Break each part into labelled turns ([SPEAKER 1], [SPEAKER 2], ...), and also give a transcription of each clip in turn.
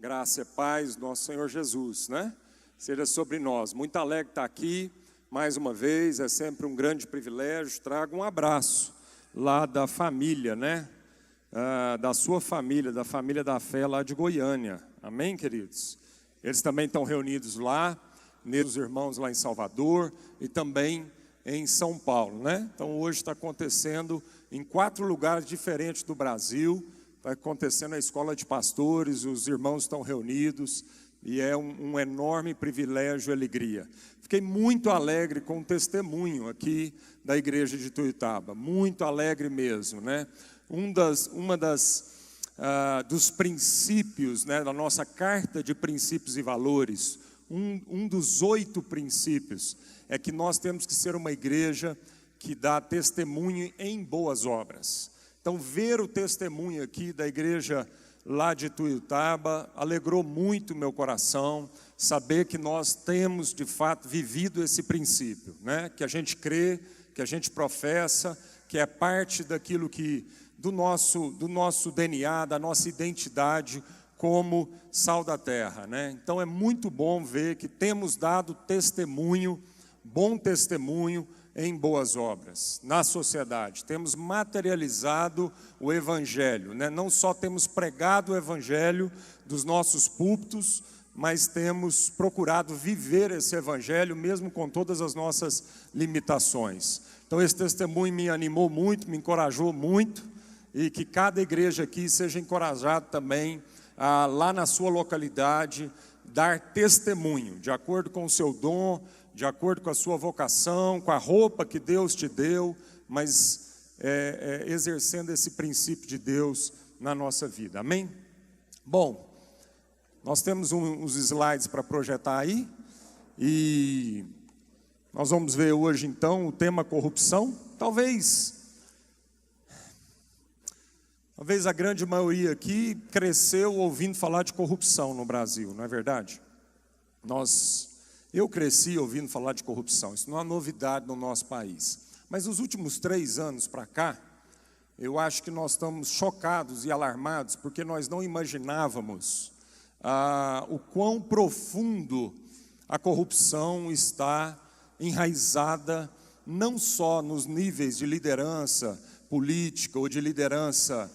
[SPEAKER 1] Graça e paz do nosso Senhor Jesus, né? Seja sobre nós. Muito alegre estar aqui, mais uma vez, é sempre um grande privilégio. Trago um abraço lá da família, né? Da sua família, da família da fé lá de Goiânia. Amém, queridos? Eles também estão reunidos lá, os irmãos lá em Salvador e também em São Paulo, né? Então hoje está acontecendo em 4 lugares diferentes do Brasil. Está acontecendo na escola de pastores, os irmãos estão reunidos e é um enorme privilégio e alegria. Fiquei muito alegre com o testemunho aqui da igreja de Tuiutaba, muito alegre mesmo, né? Dos princípios, né, da nossa carta de princípios e valores, um dos 8 princípios é que nós temos que ser uma igreja que dá testemunho em boas obras. Então, ver o testemunho aqui da igreja lá de Tuiutaba alegrou muito meu coração, saber que nós temos, de fato, vivido esse princípio, né? Que a gente crê, que a gente professa, que é parte daquilo que, do nosso DNA, da nossa identidade como sal da terra, né? Então, é muito bom ver que temos dado testemunho, bom testemunho, em boas obras, na sociedade. Temos materializado o Evangelho, né? Não só temos pregado o Evangelho dos nossos púlpitos, mas temos procurado viver esse Evangelho, mesmo com todas as nossas limitações. Então esse testemunho me animou muito, me encorajou muito, e que cada igreja aqui seja encorajada também a, lá na sua localidade, dar testemunho, de acordo com o seu dom, de acordo com a sua vocação, com a roupa que Deus te deu, mas exercendo esse princípio de Deus na nossa vida, amém? Bom, nós temos uns slides para projetar aí, e nós vamos ver hoje então o tema corrupção. Talvez a grande maioria aqui cresceu ouvindo falar de corrupção no Brasil, não é verdade? Eu cresci ouvindo falar de corrupção, isso não é novidade no nosso país. Mas nos últimos 3 anos para cá, eu acho que nós estamos chocados e alarmados, porque nós não imaginávamos o quão profundo a corrupção está enraizada, não só nos níveis de liderança política ou de liderança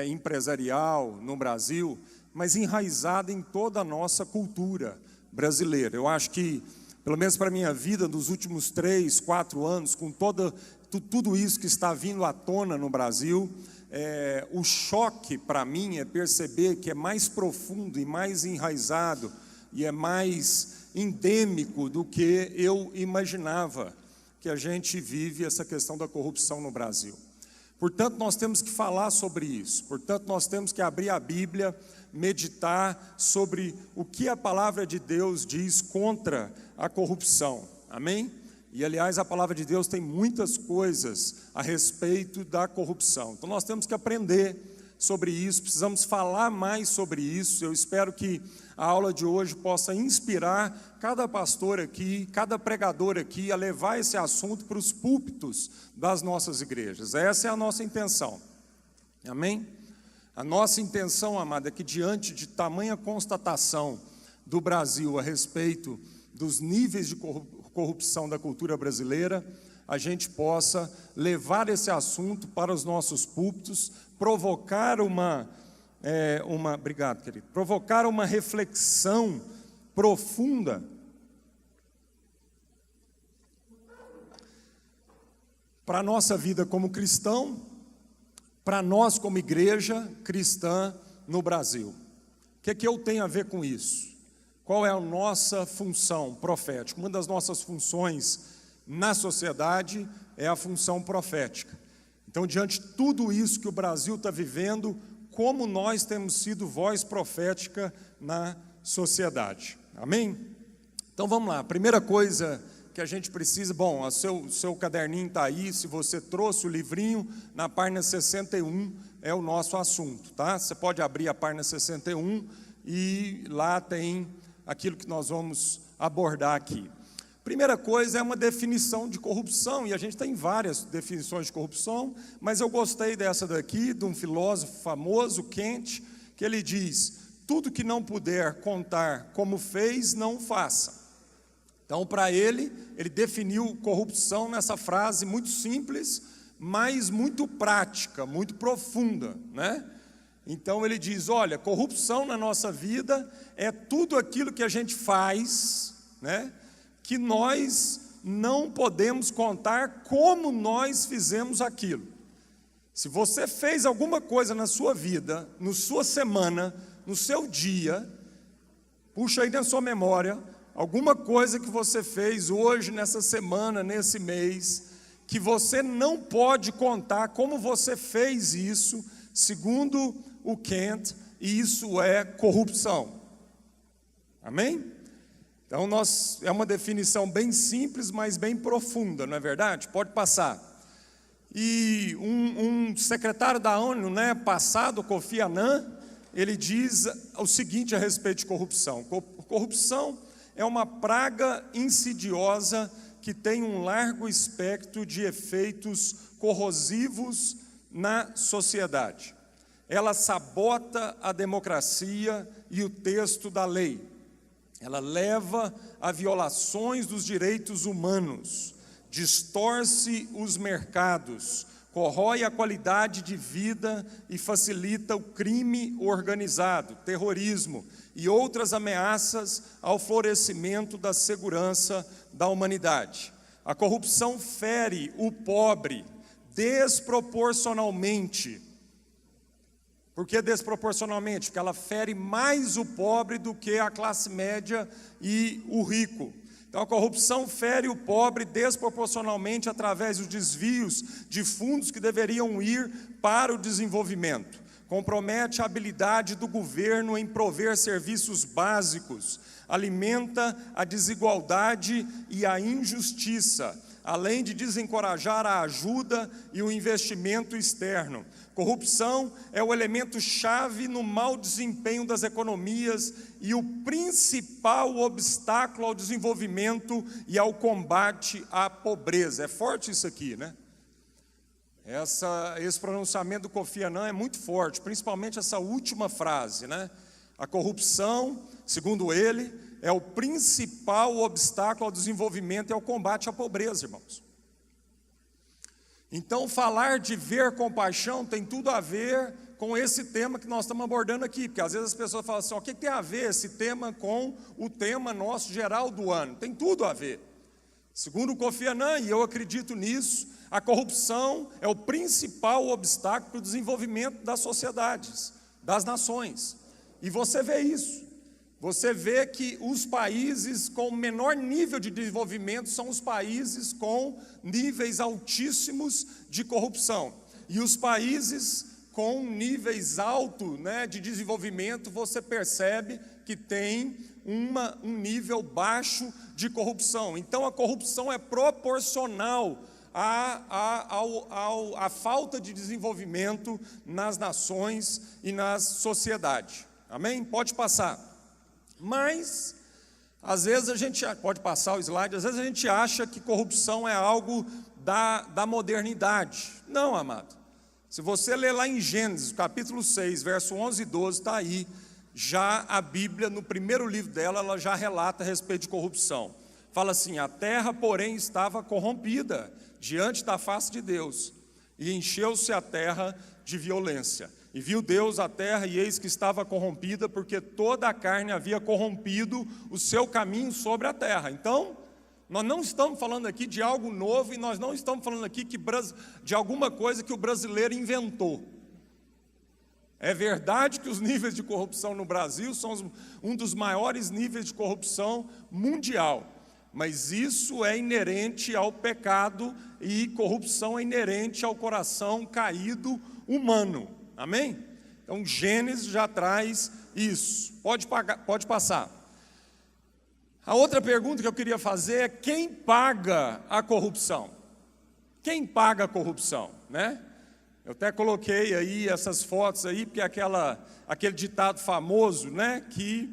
[SPEAKER 1] empresarial no Brasil, mas enraizada em toda a nossa cultura brasileira. Eu acho que, pelo menos para a minha vida, nos últimos 3, 4 anos, com tudo isso que está vindo à tona no Brasil, o choque para mim é perceber que é mais profundo e mais enraizado e é mais endêmico do que eu imaginava que a gente vive essa questão da corrupção no Brasil. Portanto, nós temos que falar sobre isso, portanto, nós temos que abrir a Bíblia, meditar sobre o que a palavra de Deus diz contra a corrupção, amém? E aliás, a palavra de Deus tem muitas coisas a respeito da corrupção, então nós temos que aprender sobre isso, precisamos falar mais sobre isso. Eu espero que a aula de hoje possa inspirar cada pastor aqui, cada pregador aqui a levar esse assunto para os púlpitos das nossas igrejas. Essa é a nossa intenção, amém? A nossa intenção, amada, é que diante de tamanha constatação do Brasil a respeito dos níveis de corrupção da cultura brasileira, a gente possa levar esse assunto para os nossos púlpitos, provocar obrigado, querido, provocar uma reflexão profunda para a nossa vida como cristão, para nós como igreja cristã no Brasil. O que é que eu tenho a ver com isso? Qual é a nossa função profética? Uma das nossas funções na sociedade é a função profética. Então, diante de tudo isso que o Brasil está vivendo, como nós temos sido voz profética na sociedade, amém? Então vamos lá, a primeira coisa que a gente precisa, bom, o seu caderninho está aí, se você trouxe o livrinho, na página 61 é o nosso assunto, tá? Você pode abrir a página 61 e lá tem aquilo que nós vamos abordar aqui. Primeira coisa é uma definição de corrupção, e a gente tem várias definições de corrupção, mas eu gostei dessa daqui, de um filósofo famoso, Kant, que ele diz: tudo que não puder contar como fez, não faça. Então, para ele definiu corrupção nessa frase muito simples, mas muito prática, muito profunda, né? Então ele diz, olha, corrupção na nossa vida é tudo aquilo que a gente faz, né, que nós não podemos contar como nós fizemos aquilo. Se você fez alguma coisa na sua vida, na sua semana, no seu dia, puxa aí na sua memória, alguma coisa que você fez hoje, nessa semana, nesse mês, que você não pode contar como você fez isso, segundo o Kent, e isso é corrupção. Amém? Então, é uma definição bem simples, mas bem profunda, não é verdade? Pode passar. E um secretário da ONU, né, passado, Kofi Annan, ele diz o seguinte a respeito de corrupção. Corrupção é uma praga insidiosa que tem um largo espectro de efeitos corrosivos na sociedade. Ela sabota a democracia e o texto da lei. Ela leva a violações dos direitos humanos, distorce os mercados, corrói a qualidade de vida e facilita o crime organizado, terrorismo e outras ameaças ao florescimento da segurança da humanidade. A corrupção fere o pobre desproporcionalmente. Por que desproporcionalmente? Porque ela fere mais o pobre do que a classe média e o rico. Então a corrupção fere o pobre desproporcionalmente através dos desvios de fundos que deveriam ir para o desenvolvimento. Compromete a habilidade do governo em prover serviços básicos, alimenta a desigualdade e a injustiça, além de desencorajar a ajuda e o investimento externo. Corrupção é o elemento-chave no mau desempenho das economias e o principal obstáculo ao desenvolvimento e ao combate à pobreza. É forte isso aqui, né? Esse pronunciamento do Kofi Annan é muito forte, principalmente essa última frase, né? A corrupção, segundo ele, é o principal obstáculo ao desenvolvimento e ao combate à pobreza, irmãos. Então, falar de ver compaixão tem tudo a ver com esse tema que nós estamos abordando aqui, porque às vezes as pessoas falam assim, o que tem a ver esse tema com o tema nosso geral do ano? Tem tudo a ver. Segundo o Kofi Annan, e eu acredito nisso, a corrupção é o principal obstáculo para o desenvolvimento das sociedades, das nações. E você vê isso. Você vê que os países com menor nível de desenvolvimento são os países com níveis altíssimos de corrupção. E os países com níveis altos, né, de desenvolvimento, você percebe que tem um nível baixo de corrupção. Então a corrupção é proporcional à falta de desenvolvimento nas nações e na sociedade. Amém? Pode passar. Mas, às vezes a gente, pode passar o slide, às vezes a gente acha que corrupção é algo da modernidade. Não, amado. Se você ler lá em Gênesis, capítulo 6, verso 11 e 12, está aí, já a Bíblia, no primeiro livro dela, ela já relata a respeito de corrupção. Fala assim, a terra, porém, estava corrompida diante da face de Deus, e encheu-se a terra de violência. E viu Deus a terra, e eis que estava corrompida, porque toda a carne havia corrompido o seu caminho sobre a terra. Então, nós não estamos falando aqui de algo novo, e nós não estamos falando aqui de alguma coisa que o brasileiro inventou. É verdade que os níveis de corrupção no Brasil são um dos maiores níveis de corrupção mundial, mas isso é inerente ao pecado, e corrupção é inerente ao coração caído humano. Amém? Então, Gênesis já traz isso. Pode passar. A outra pergunta que eu queria fazer é: quem paga a corrupção? Quem paga a corrupção, né? Eu até coloquei aí essas fotos aí, porque aquele ditado famoso, né? Que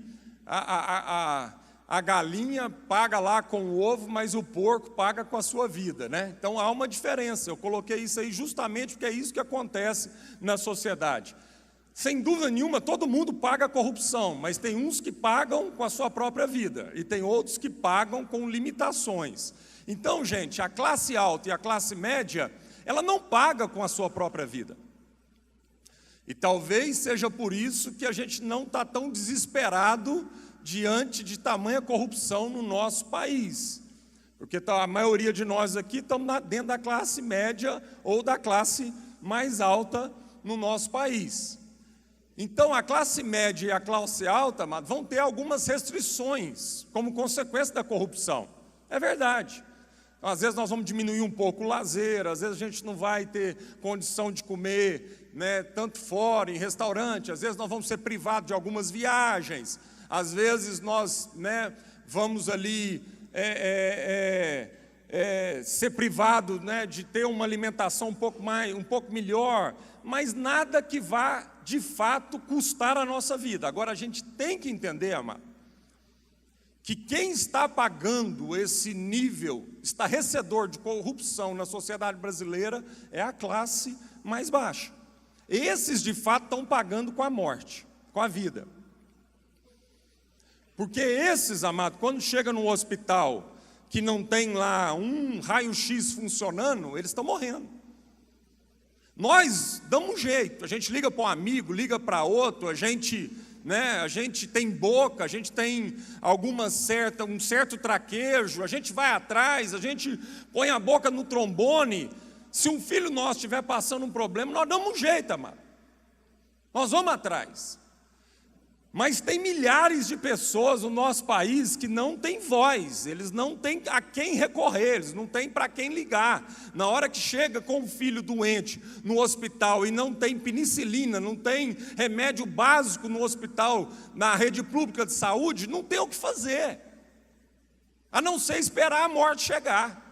[SPEAKER 1] a galinha paga lá com o ovo, mas o porco paga com a sua vida, né? Então há uma diferença. Eu coloquei isso aí justamente porque é isso que acontece na sociedade. Sem dúvida nenhuma, todo mundo paga a corrupção, mas tem uns que pagam com a sua própria vida, e tem outros que pagam com limitações. Então, gente, a classe alta e a classe média, ela não paga com a sua própria vida. E talvez seja por isso que a gente não está tão desesperado diante de tamanha corrupção no nosso país. Porque a maioria de nós aqui estamos dentro da classe média ou da classe mais alta no nosso país. Então, a classe média e a classe alta, amado, vão ter algumas restrições como consequência da corrupção. É verdade. Então, às vezes nós vamos diminuir um pouco o lazer, às vezes a gente não vai ter condição de comer, né, tanto fora, em restaurante, às vezes nós vamos ser privados de algumas viagens, às vezes nós, né, vamos ali ser privado, né, de ter uma alimentação um pouco melhor, mas nada que vá de fato custar a nossa vida. Agora a gente tem que entender, amado, que quem está pagando esse nível estarrecedor de corrupção na sociedade brasileira é a classe mais baixa. Esses de fato estão pagando com a morte, com a vida. Porque esses, amado, quando chega num hospital que não tem lá um raio-x funcionando, eles estão morrendo. Nós damos um jeito, a gente liga para um amigo, liga para outro, a gente tem boca, a gente tem um certo traquejo, a gente vai atrás, a gente põe a boca no trombone. Se um filho nosso estiver passando um problema, nós damos um jeito, amado. Nós vamos atrás. Mas tem milhares de pessoas no nosso país que não têm voz, eles não têm a quem recorrer, eles não têm para quem ligar. Na hora que chega com o filho doente no hospital e não tem penicilina, não tem remédio básico no hospital, na rede pública de saúde, não tem o que fazer, a não ser esperar a morte chegar.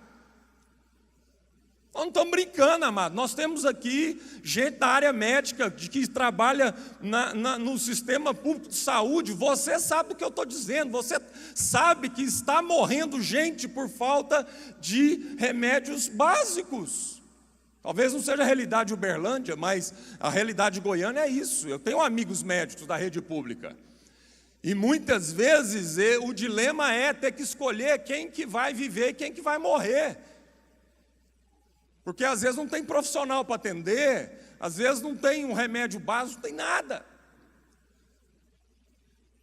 [SPEAKER 1] Nós não estamos brincando, amado. Nós temos aqui gente da área médica que trabalha no sistema público de saúde. Você sabe do que eu estou dizendo. Você sabe que está morrendo gente por falta de remédios básicos. Talvez não seja a realidade de Uberlândia, mas a realidade de Goiânia é isso. Eu tenho amigos médicos da rede pública. E muitas vezes o dilema é ter que escolher quem que vai viver e quem que vai morrer. Porque às vezes não tem profissional para atender, às vezes não tem um remédio básico, não tem nada.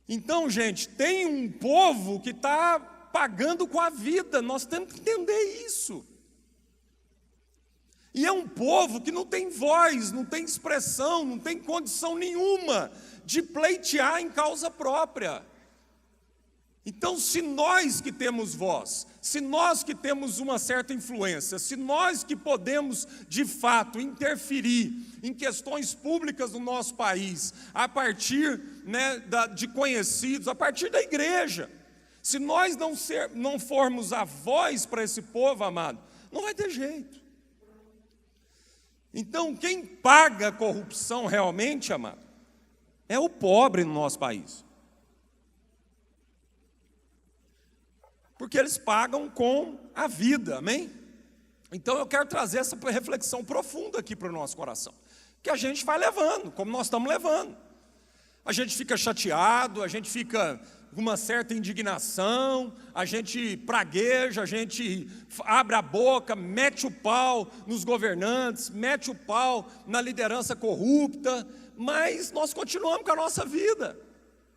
[SPEAKER 1] Então, gente, tem um povo que está pagando com a vida, nós temos que entender isso. E é um povo que não tem voz, não tem expressão, não tem condição nenhuma de pleitear em causa própria. Então, se nós que temos voz, se nós que temos uma certa influência, se nós que podemos, de fato, interferir em questões públicas do nosso país, a partir, né, de conhecidos, a partir da igreja, se nós não formos a voz para esse povo, amado, não vai ter jeito. Então, quem paga a corrupção realmente, amado, é o pobre no nosso país. Porque eles pagam com a vida, amém? Então eu quero trazer essa reflexão profunda aqui para o nosso coração, que a gente vai levando, como nós estamos levando. A gente fica chateado, a gente fica com uma certa indignação, a gente pragueja, a gente abre a boca, mete o pau nos governantes, mete o pau na liderança corrupta, mas nós continuamos com a nossa vida.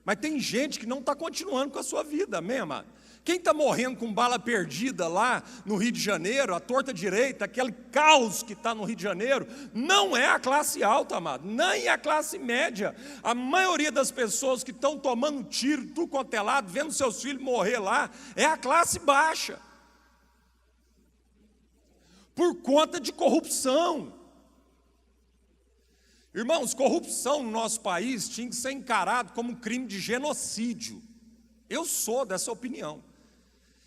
[SPEAKER 1] Mas tem gente que não está continuando com a sua vida, amém, amado? Quem está morrendo com bala perdida lá no Rio de Janeiro, a torta direita, aquele caos que está no Rio de Janeiro, não é a classe alta, amado, nem a classe média. A maioria das pessoas que estão tomando tiro, tudo quanto é lado, vendo seus filhos morrer lá, é a classe baixa. Por conta de corrupção. Irmãos, corrupção no nosso país tinha que ser encarado como um crime de genocídio. Eu sou dessa opinião.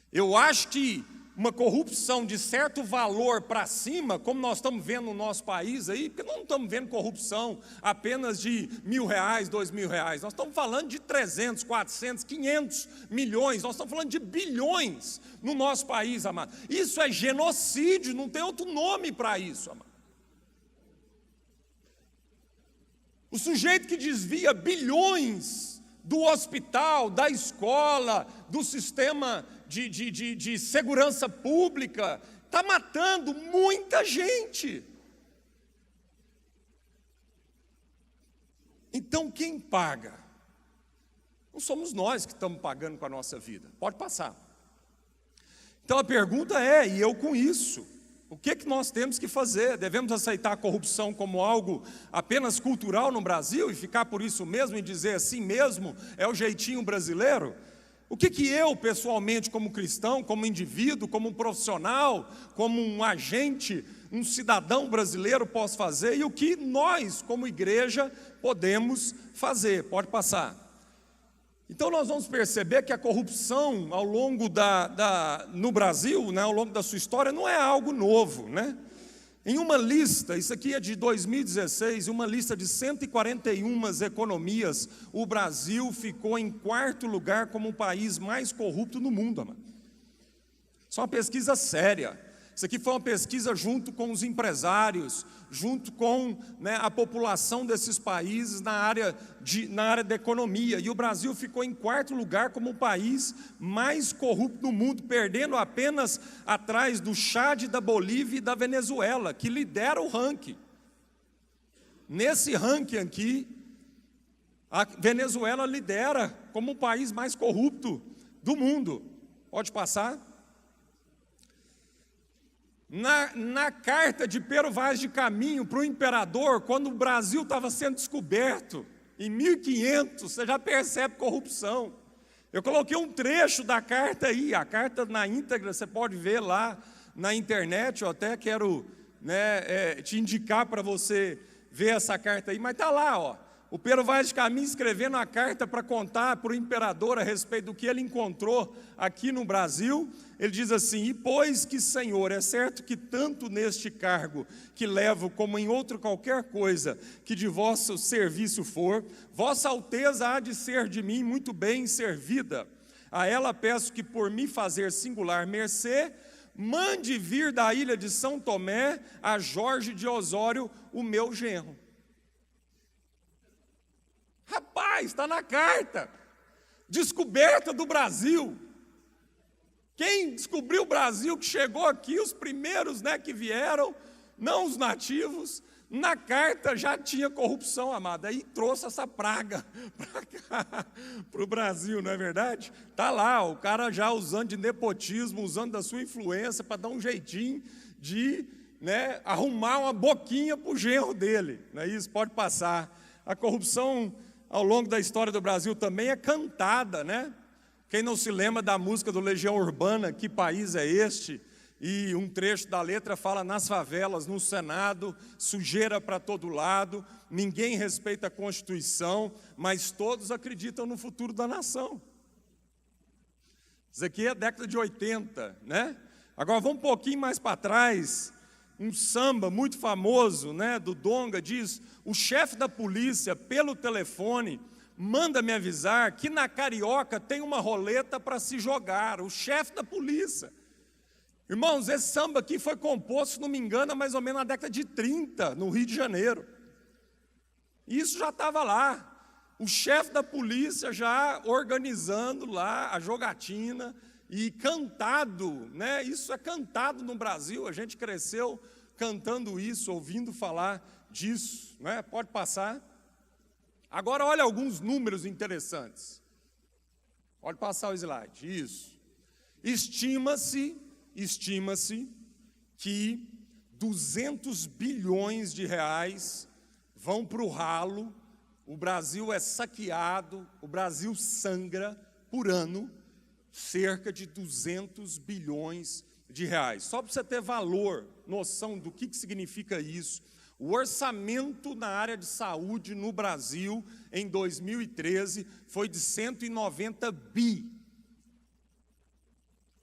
[SPEAKER 1] Eu acho que uma corrupção de certo valor para cima, como nós estamos vendo no nosso país aí, porque nós não estamos vendo corrupção apenas de R$1.000, R$2.000, nós estamos falando de 300, 400, 500 milhões, nós estamos falando de bilhões no nosso país, amado. Isso é genocídio, não tem outro nome para isso, amado. O sujeito que desvia bilhões do hospital, da escola, do sistema de segurança pública, está matando muita gente. Então quem paga? Não somos nós que estamos pagando com a nossa vida. Pode passar. Então a pergunta é, e eu com isso? O que nós temos que fazer? Devemos aceitar a corrupção como algo apenas cultural no Brasil e ficar por isso mesmo e dizer assim mesmo, é o jeitinho brasileiro? O que eu, pessoalmente, como cristão, como indivíduo, como um profissional, como um agente, um cidadão brasileiro posso fazer? E o que nós, como igreja, podemos fazer? Pode passar. Então nós vamos perceber que a corrupção ao longo no Brasil, né, ao longo da sua história, não é algo novo, né? Em uma lista, isso aqui é de 2016, uma lista de 141 economias, o Brasil ficou em 4º lugar como o país mais corrupto no mundo, amado. Isso é uma pesquisa séria. Isso aqui foi uma pesquisa junto com os empresários, junto com, né, a população desses países na área da economia. E o Brasil ficou em 4º lugar como o país mais corrupto do mundo, perdendo apenas atrás do Chad, da Bolívia e da Venezuela, que lidera o ranking. Nesse ranking aqui, a Venezuela lidera como o país mais corrupto do mundo. Pode passar? Na carta de Pero Vaz de Caminho para o imperador, quando o Brasil estava sendo descoberto, em 1500, você já percebe corrupção. Eu coloquei um trecho da carta aí, a carta na íntegra, você pode ver lá na internet, eu até quero, né, te indicar para você ver essa carta aí, mas está lá, ó. O Pero Vaz de Caminho escrevendo a carta para contar para o imperador a respeito do que ele encontrou aqui no Brasil. Ele diz assim: e pois que, Senhor, é certo que tanto neste cargo que levo, como em outra qualquer coisa que de vosso serviço for, vossa Alteza há de ser de mim muito bem servida. A ela peço que, por me fazer singular mercê, mande vir da ilha de São Tomé a Jorge de Osório, o meu genro. Rapaz, está na carta. Descoberta do Brasil. Quem descobriu o Brasil, que chegou aqui, os primeiros, né, que vieram, não os nativos, na carta já tinha corrupção, amada, e trouxe essa praga para cá, para o Brasil, não é verdade? Está lá, o cara já usando de nepotismo, usando da sua influência para dar um jeitinho de, né, arrumar uma boquinha para o genro dele, não é isso? Pode passar. A corrupção ao longo da história do Brasil também é cantada, né? Quem não se lembra da música do Legião Urbana, Que País é Este? E um trecho da letra fala: nas favelas, no Senado, sujeira para todo lado, ninguém respeita a Constituição, mas todos acreditam no futuro da nação. Isso aqui é a década de 80, né? Agora vamos um pouquinho mais para trás. Um samba muito famoso, né, do Donga diz: o chefe da polícia, pelo telefone, manda me avisar que na Carioca tem uma roleta para se jogar. O chefe da polícia. Irmãos, esse samba aqui foi composto, se não me engano, mais ou menos na década de 30, no Rio de Janeiro. E isso já estava lá. O chefe da polícia já organizando lá a jogatina. E cantado, né? Isso é cantado no Brasil, a gente cresceu cantando isso, ouvindo falar disso, né? Pode passar. Agora olha alguns números interessantes. Pode passar o slide, isso. Estima-se que 200 bilhões de reais vão para o ralo, o Brasil é saqueado, o Brasil sangra por ano, cerca de 200 bilhões de reais. Só para você ter valor, noção do que significa isso, o orçamento na área de saúde no Brasil, em 2013, foi de 190 bi.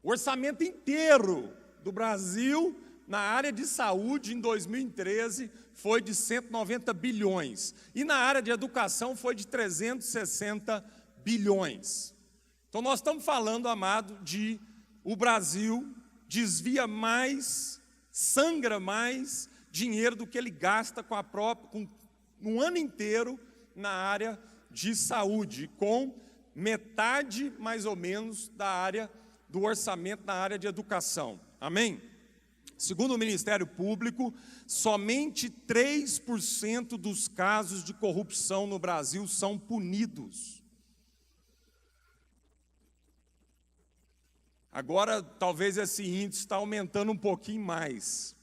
[SPEAKER 1] O orçamento inteiro do Brasil na área de saúde, em 2013, foi de 190 bilhões. E na área de educação foi de 360 bilhões. Então nós estamos falando, amado, de o Brasil desvia mais, sangra mais dinheiro do que ele gasta com no ano inteiro na área de saúde, com metade, mais ou menos, da área do orçamento na área de educação. Amém? Segundo o Ministério Público, somente 3% dos casos de corrupção no Brasil são punidos. Agora, talvez esse índice está aumentando um pouquinho mais.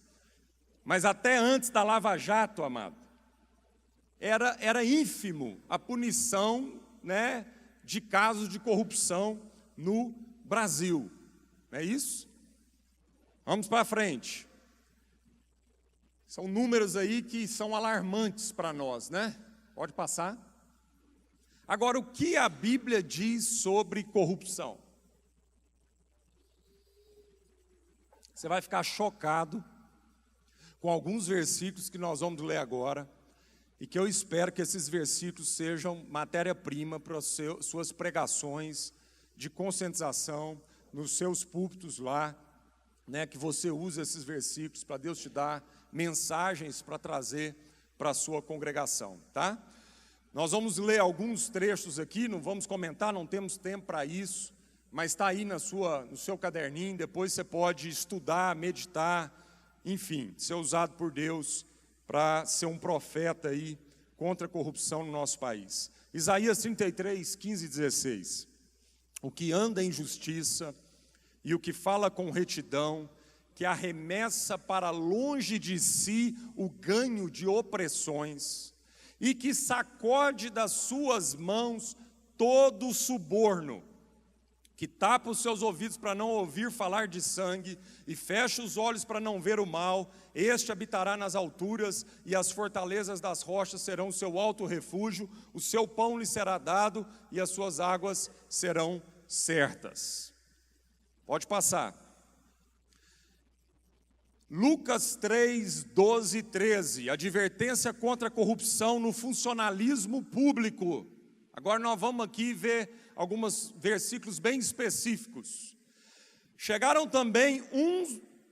[SPEAKER 1] Mas até antes da Lava Jato, amado, era ínfimo a punição, né, de casos de corrupção no Brasil. Não é isso? Vamos para frente. São números aí que são alarmantes para nós, né? Pode passar. Agora, o que a Bíblia diz sobre corrupção? Você vai ficar chocado com alguns versículos que nós vamos ler agora, e que eu espero que esses versículos sejam matéria-prima para as suas pregações de conscientização, nos seus púlpitos lá, né, que você usa esses versículos para Deus te dar mensagens para trazer para a sua congregação, tá? Nós vamos ler alguns trechos aqui, não vamos comentar, não temos tempo para isso, mas está aí no seu caderninho, depois você pode estudar, meditar, enfim, ser usado por Deus para ser um profeta aí contra a corrupção no nosso país. Isaías 33, 15 e 16. O que anda em justiça e o que fala com retidão, que arremessa para longe de si o ganho de opressões, e que sacode das suas mãos todo o suborno, que tapa os seus ouvidos para não ouvir falar de sangue, e fecha os olhos para não ver o mal, este habitará nas alturas, e as fortalezas das rochas serão o seu alto refúgio, o seu pão lhe será dado, e as suas águas serão certas. Pode passar. Lucas 3, 12 e 13, advertência contra a corrupção no funcionalismo público. Agora nós vamos aqui ver alguns versículos bem específicos. Chegaram também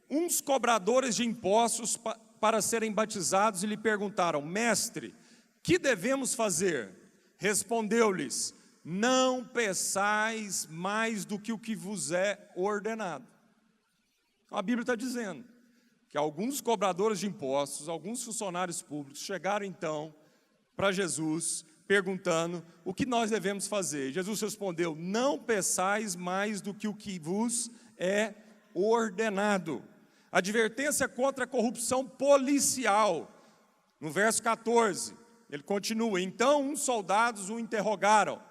[SPEAKER 1] uns cobradores de impostos para serem batizados e lhe perguntaram: mestre, que devemos fazer? Respondeu-lhes: não peçais mais do que o que vos é ordenado. A Bíblia está dizendo que alguns cobradores de impostos, alguns funcionários públicos chegaram então para Jesus perguntando o que nós devemos fazer. Jesus respondeu: não peçais mais do que o que vos é ordenado. Advertência contra a corrupção policial. No verso 14, ele continua: então uns soldados o interrogaram: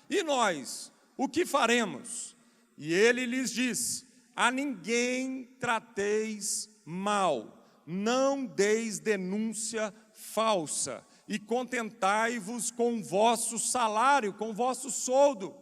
[SPEAKER 1] e nós, o que faremos? E ele lhes disse: a ninguém trateis mal, não deis denúncia falsa, e contentai-vos com o vosso salário, com o vosso soldo.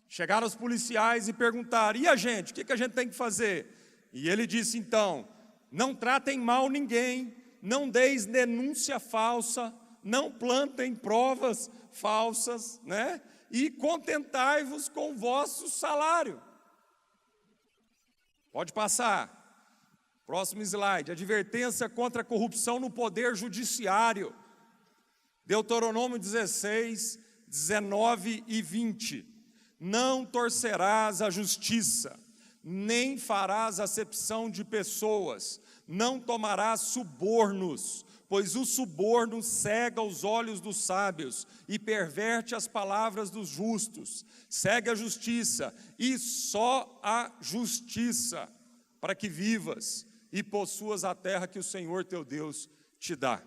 [SPEAKER 1] Chegaram os policiais e perguntaram: e a gente, o que a gente tem que fazer? E ele disse então: não tratem mal ninguém, não deis denúncia falsa, não plantem provas falsas, né? E contentai-vos com o vosso salário. Pode passar. Próximo slide. Advertência contra a corrupção no poder judiciário. Deuteronômio 16, 19 e 20. Não torcerás a justiça, nem farás acepção de pessoas, não tomarás subornos, pois o suborno cega os olhos dos sábios e perverte as palavras dos justos. Segue a justiça, e só a justiça, para que vivas e possuas a terra que o Senhor teu Deus te dá.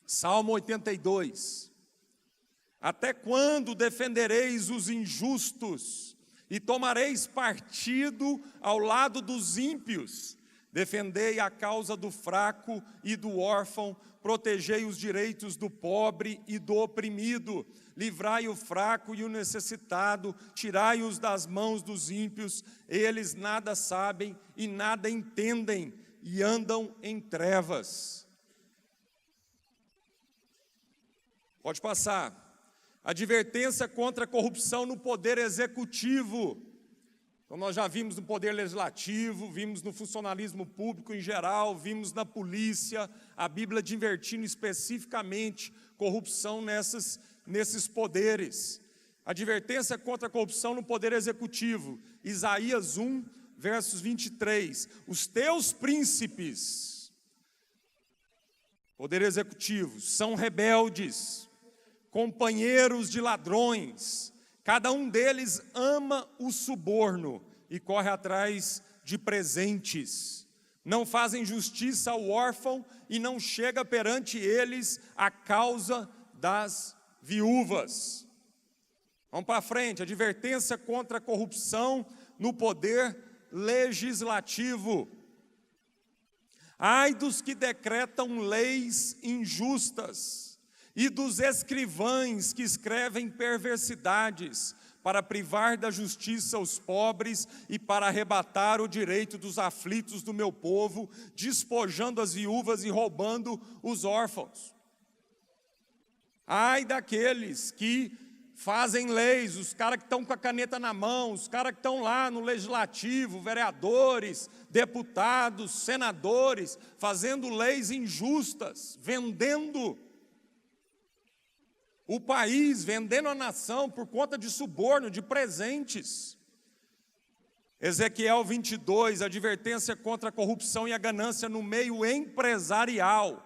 [SPEAKER 1] Salmo 82. Até quando defendereis os injustos e tomareis partido ao lado dos ímpios? Defendei a causa do fraco e do órfão, protegei os direitos do pobre e do oprimido, livrai o fraco e o necessitado, tirai-os das mãos dos ímpios, eles nada sabem e nada entendem, e andam em trevas. Pode passar. Advertência contra a corrupção no poder executivo. Então nós já vimos no poder legislativo, vimos no funcionalismo público em geral, vimos na polícia, a Bíblia advertindo especificamente corrupção nesses poderes. Advertência contra a corrupção no poder executivo, Isaías 1, versos 23. Os teus príncipes, poder executivo, são rebeldes, companheiros de ladrões. Cada um deles ama o suborno e corre atrás de presentes. Não fazem justiça ao órfão e não chega perante eles a causa das viúvas. Vamos para frente, advertência contra a corrupção no poder legislativo. Ai dos que decretam leis injustas e dos escrivães que escrevem perversidades para privar da justiça os pobres e para arrebatar o direito dos aflitos do meu povo, despojando as viúvas e roubando os órfãos. Ai daqueles que fazem leis, os caras que estão com a caneta na mão, os caras que estão lá no legislativo, vereadores, deputados, senadores, fazendo leis injustas, vendendo o país, vendendo a nação por conta de suborno, de presentes. Ezequiel 22, advertência contra a corrupção e a ganância no meio empresarial.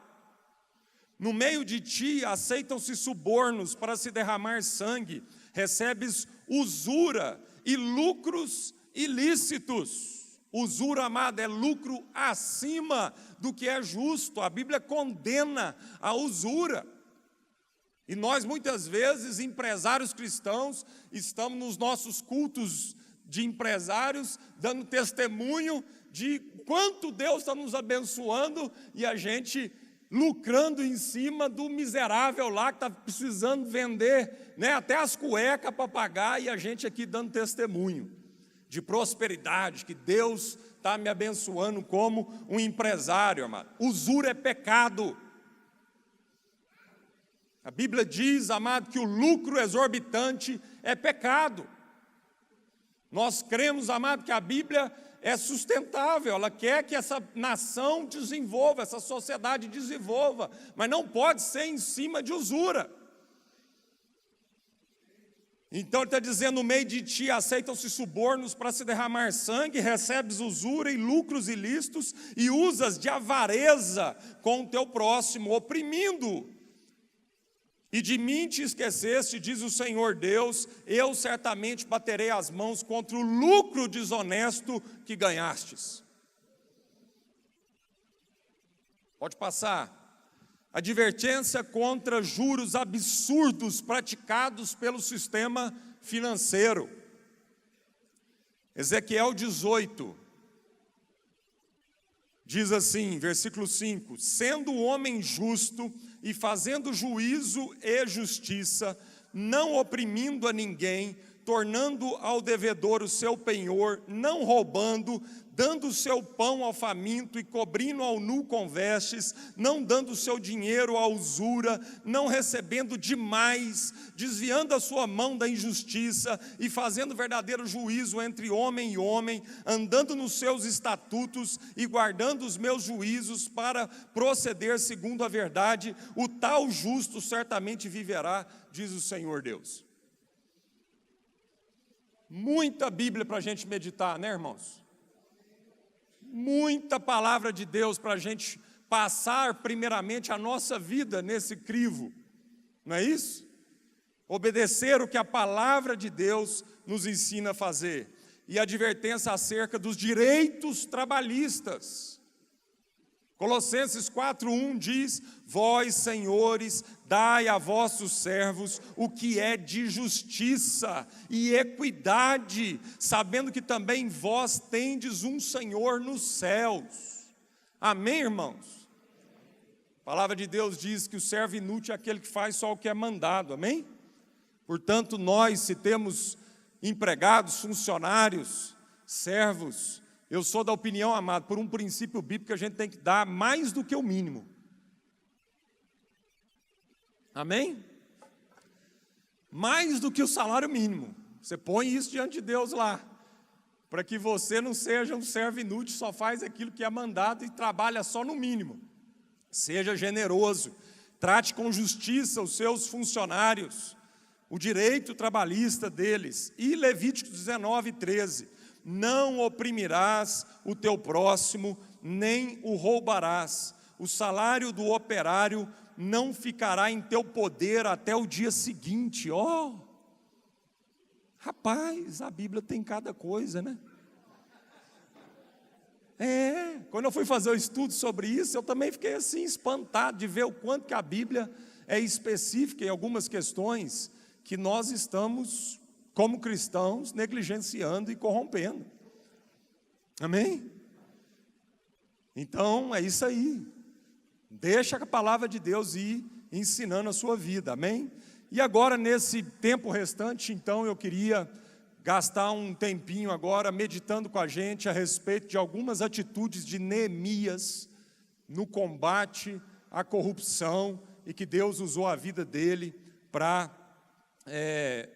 [SPEAKER 1] No meio de ti aceitam-se subornos para se derramar sangue, recebes usura e lucros ilícitos. Usura, amado, é lucro acima do que é justo. A Bíblia condena a usura. E nós, muitas vezes, empresários cristãos, estamos nos nossos cultos de empresários, dando testemunho de quanto Deus está nos abençoando, e a gente lucrando em cima do miserável lá, que está precisando vender, né, até as cuecas para pagar, e a gente aqui dando testemunho de prosperidade, que Deus está me abençoando como um empresário, amado. Usura é pecado. A Bíblia diz, amado, que o lucro exorbitante é pecado. Nós cremos, amado, que a Bíblia é sustentável, ela quer que essa nação desenvolva, essa sociedade desenvolva, mas não pode ser em cima de usura. Então ele está dizendo, no meio de ti aceitam-se subornos para se derramar sangue, recebes usura e lucros ilícitos e usas de avareza com o teu próximo, oprimindo. E de mim te esqueceste, diz o Senhor Deus, eu certamente baterei as mãos contra o lucro desonesto que ganhastes. Pode passar. Advertência contra juros absurdos praticados pelo sistema financeiro. Ezequiel 18. Diz assim, versículo 5, sendo o homem justo e fazendo juízo e justiça, não oprimindo a ninguém, tornando ao devedor o seu penhor, não roubando, dando o seu pão ao faminto e cobrindo ao nu com vestes, não dando o seu dinheiro à usura, não recebendo demais, desviando a sua mão da injustiça e fazendo verdadeiro juízo entre homem e homem, andando nos seus estatutos e guardando os meus juízos para proceder segundo a verdade, o tal justo certamente viverá, diz o Senhor Deus. Muita Bíblia para a gente meditar, né, irmãos? Muita palavra de Deus para a gente passar primeiramente a nossa vida nesse crivo, não é isso? Obedecer o que a palavra de Deus nos ensina a fazer. E advertência acerca dos direitos trabalhistas. Colossenses 4:1 diz, vós, senhores, dai a vossos servos o que é de justiça e equidade, sabendo que também vós tendes um Senhor nos céus. Amém, irmãos? A palavra de Deus diz que o servo inútil é aquele que faz só o que é mandado, amém? Portanto, nós, se temos empregados, funcionários, servos, eu sou da opinião, amado, por um princípio bíblico que a gente tem que dar mais do que o mínimo. Amém? Mais do que o salário mínimo. Você põe isso diante de Deus lá. para que você não seja um servo inútil, só faz aquilo que é mandado e trabalha só no mínimo. Seja generoso, trate com justiça os seus funcionários, o direito trabalhista deles. E Levítico 19:13, não oprimirás o teu próximo, nem o roubarás. O salário do operário não ficará em teu poder até o dia seguinte. Rapaz, a Bíblia tem cada coisa, né? Quando eu fui fazer o estudo sobre isso, eu também fiquei assim espantado de ver o quanto que a Bíblia é específica em algumas questões que nós estamos, como cristãos, negligenciando e corrompendo. Amém? Então, é isso aí. Deixa a palavra de Deus ir ensinando a sua vida, amém? E agora, nesse tempo restante, então, eu queria gastar um tempinho agora meditando com a gente a respeito de algumas atitudes de Neemias no combate à corrupção e que Deus usou a vida dele para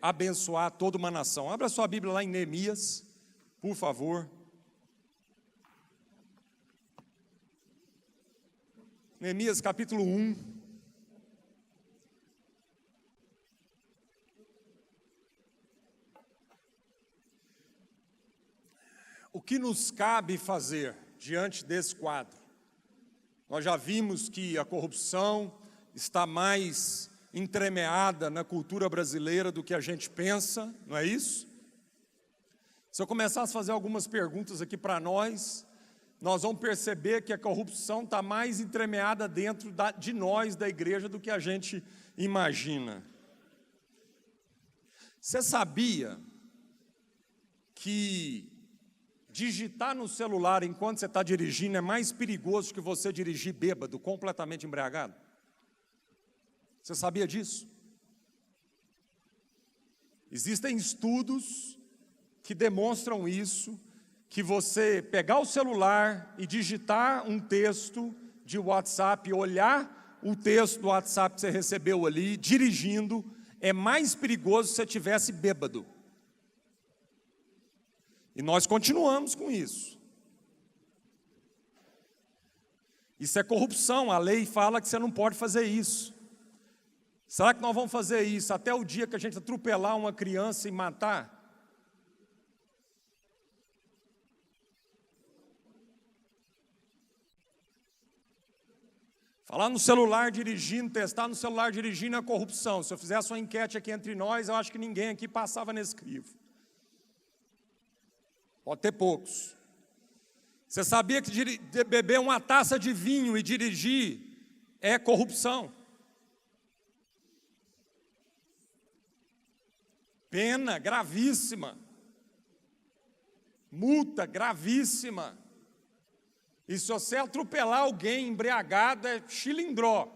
[SPEAKER 1] abençoar toda uma nação. Abra sua Bíblia lá em Neemias, por favor. Neemias capítulo 1. O que nos cabe fazer diante desse quadro? Nós já vimos que a corrupção está mais entremeada na cultura brasileira do que a gente pensa, não é isso? Se eu começasse a fazer algumas perguntas aqui para nós vamos perceber que a corrupção está mais entremeada dentro de nós, da igreja, do que a gente imagina. Você sabia que digitar no celular enquanto você está dirigindo é mais perigoso que você dirigir bêbado, completamente embriagado? Você sabia disso? Existem estudos que demonstram isso, que você pegar o celular e digitar um texto de WhatsApp, olhar o texto do WhatsApp que você recebeu ali, dirigindo, é mais perigoso se você estivesse bêbado. E nós continuamos com isso. Isso é corrupção, a lei fala que você não pode fazer isso. Será que nós vamos fazer isso até o dia que a gente atropelar uma criança e matar? Falar no celular dirigindo, testar no celular dirigindo é corrupção. Se eu fizesse uma enquete aqui entre nós, eu acho que ninguém aqui passava nesse crivo. Pode ter poucos. Você sabia que beber uma taça de vinho e dirigir é corrupção? Pena gravíssima. Multa gravíssima. E se você atropelar alguém embriagado, é chilindró.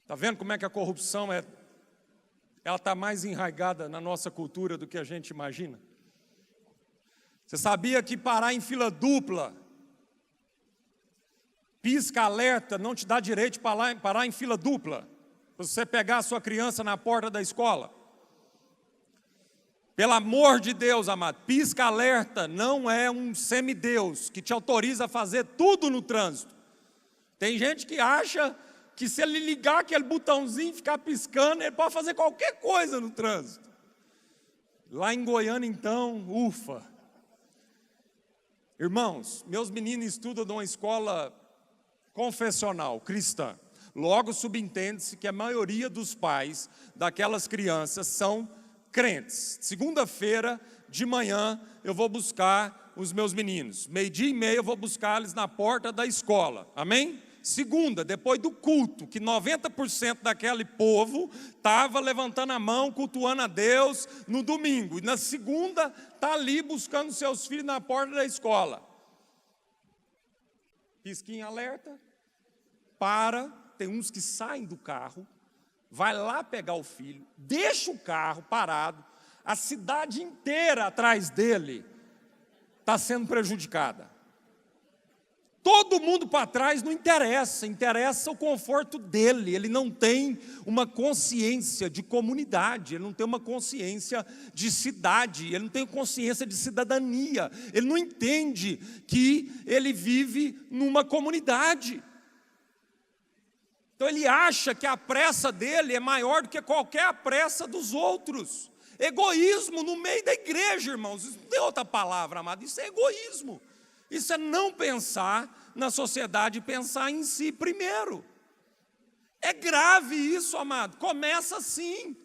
[SPEAKER 1] Está vendo como é que a corrupção ela está mais enraizada na nossa cultura do que a gente imagina? Você sabia que parar em fila dupla, pisca-alerta, não te dá direito de parar em fila dupla? Para você pegar a sua criança na porta da escola? Pelo amor de Deus, amado, pisca-alerta não é um semideus que te autoriza a fazer tudo no trânsito. Tem gente que acha que se ele ligar aquele botãozinho e ficar piscando, ele pode fazer qualquer coisa no trânsito. Lá em Goiânia, então, ufa. Irmãos, meus meninos estudam numa escola confessional, cristã. Logo subentende-se que a maioria dos pais daquelas crianças são crentes. Segunda-feira de manhã eu vou buscar os meus meninos. 12:30 eu vou buscar eles na porta da escola. Amém? Segunda, depois do culto, que 90% daquele povo estava levantando a mão, cultuando a Deus no domingo. E na segunda, está ali buscando seus filhos na porta da escola. Pisquinha alerta. Tem uns que saem do carro, vai lá pegar o filho, deixa o carro parado, a cidade inteira atrás dele está sendo prejudicada. todo mundo para trás não interessa, interessa o conforto dele. Ele não tem uma consciência de comunidade, ele não tem uma consciência de cidade, ele não tem consciência de cidadania, ele não entende que ele vive numa comunidade. Então ele acha que a pressa dele é maior do que qualquer pressa dos outros. Egoísmo no meio da igreja, irmãos, isso não tem outra palavra, amado, isso é egoísmo. Isso é não pensar na sociedade, pensar em si primeiro. É grave isso, amado. Começa assim.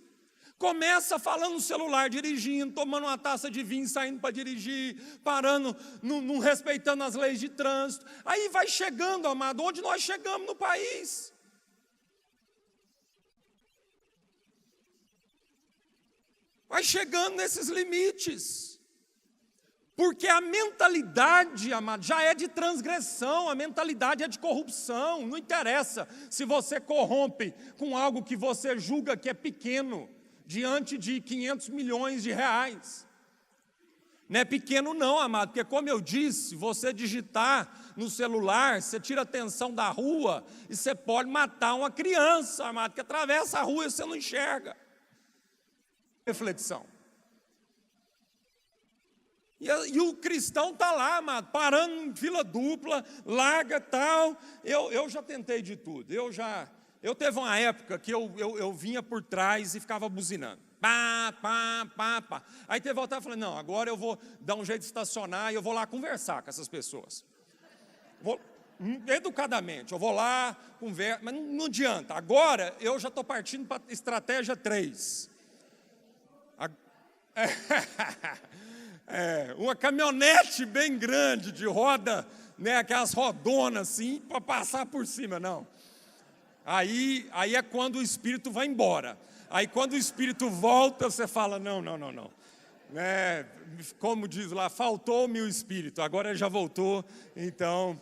[SPEAKER 1] Começa falando no celular, dirigindo, tomando uma taça de vinho, saindo para dirigir, parando, não respeitando as leis de trânsito. Aí vai chegando, amado, onde nós chegamos no país. Vai chegando nesses limites. Porque a mentalidade, amado, já é de transgressão, a mentalidade é de corrupção. Não interessa se você corrompe com algo que você julga que é pequeno, diante de 500 milhões de reais. Não é pequeno não, amado, porque como eu disse, você digitar no celular, você tira a atenção da rua e você pode matar uma criança, amado, que atravessa a rua e você não enxerga. Reflexão. E o cristão está lá, amado, parando em fila dupla, larga tal. Eu já tentei de tudo. Eu teve uma época que eu vinha por trás e ficava buzinando. Pá, pá, pá, pá. Aí teve voltar e falei, não, agora eu vou dar um jeito de estacionar e eu vou lá conversar com essas pessoas. Educadamente, eu vou lá, converso, mas não adianta. Agora eu já estou partindo para estratégia 3. Uma caminhonete bem grande, de roda, né, aquelas rodonas assim, para passar por cima, não. Aí é quando o espírito vai embora. Aí quando o espírito volta, você fala, não. Como diz lá, faltou-me o espírito, agora ele já voltou. Então,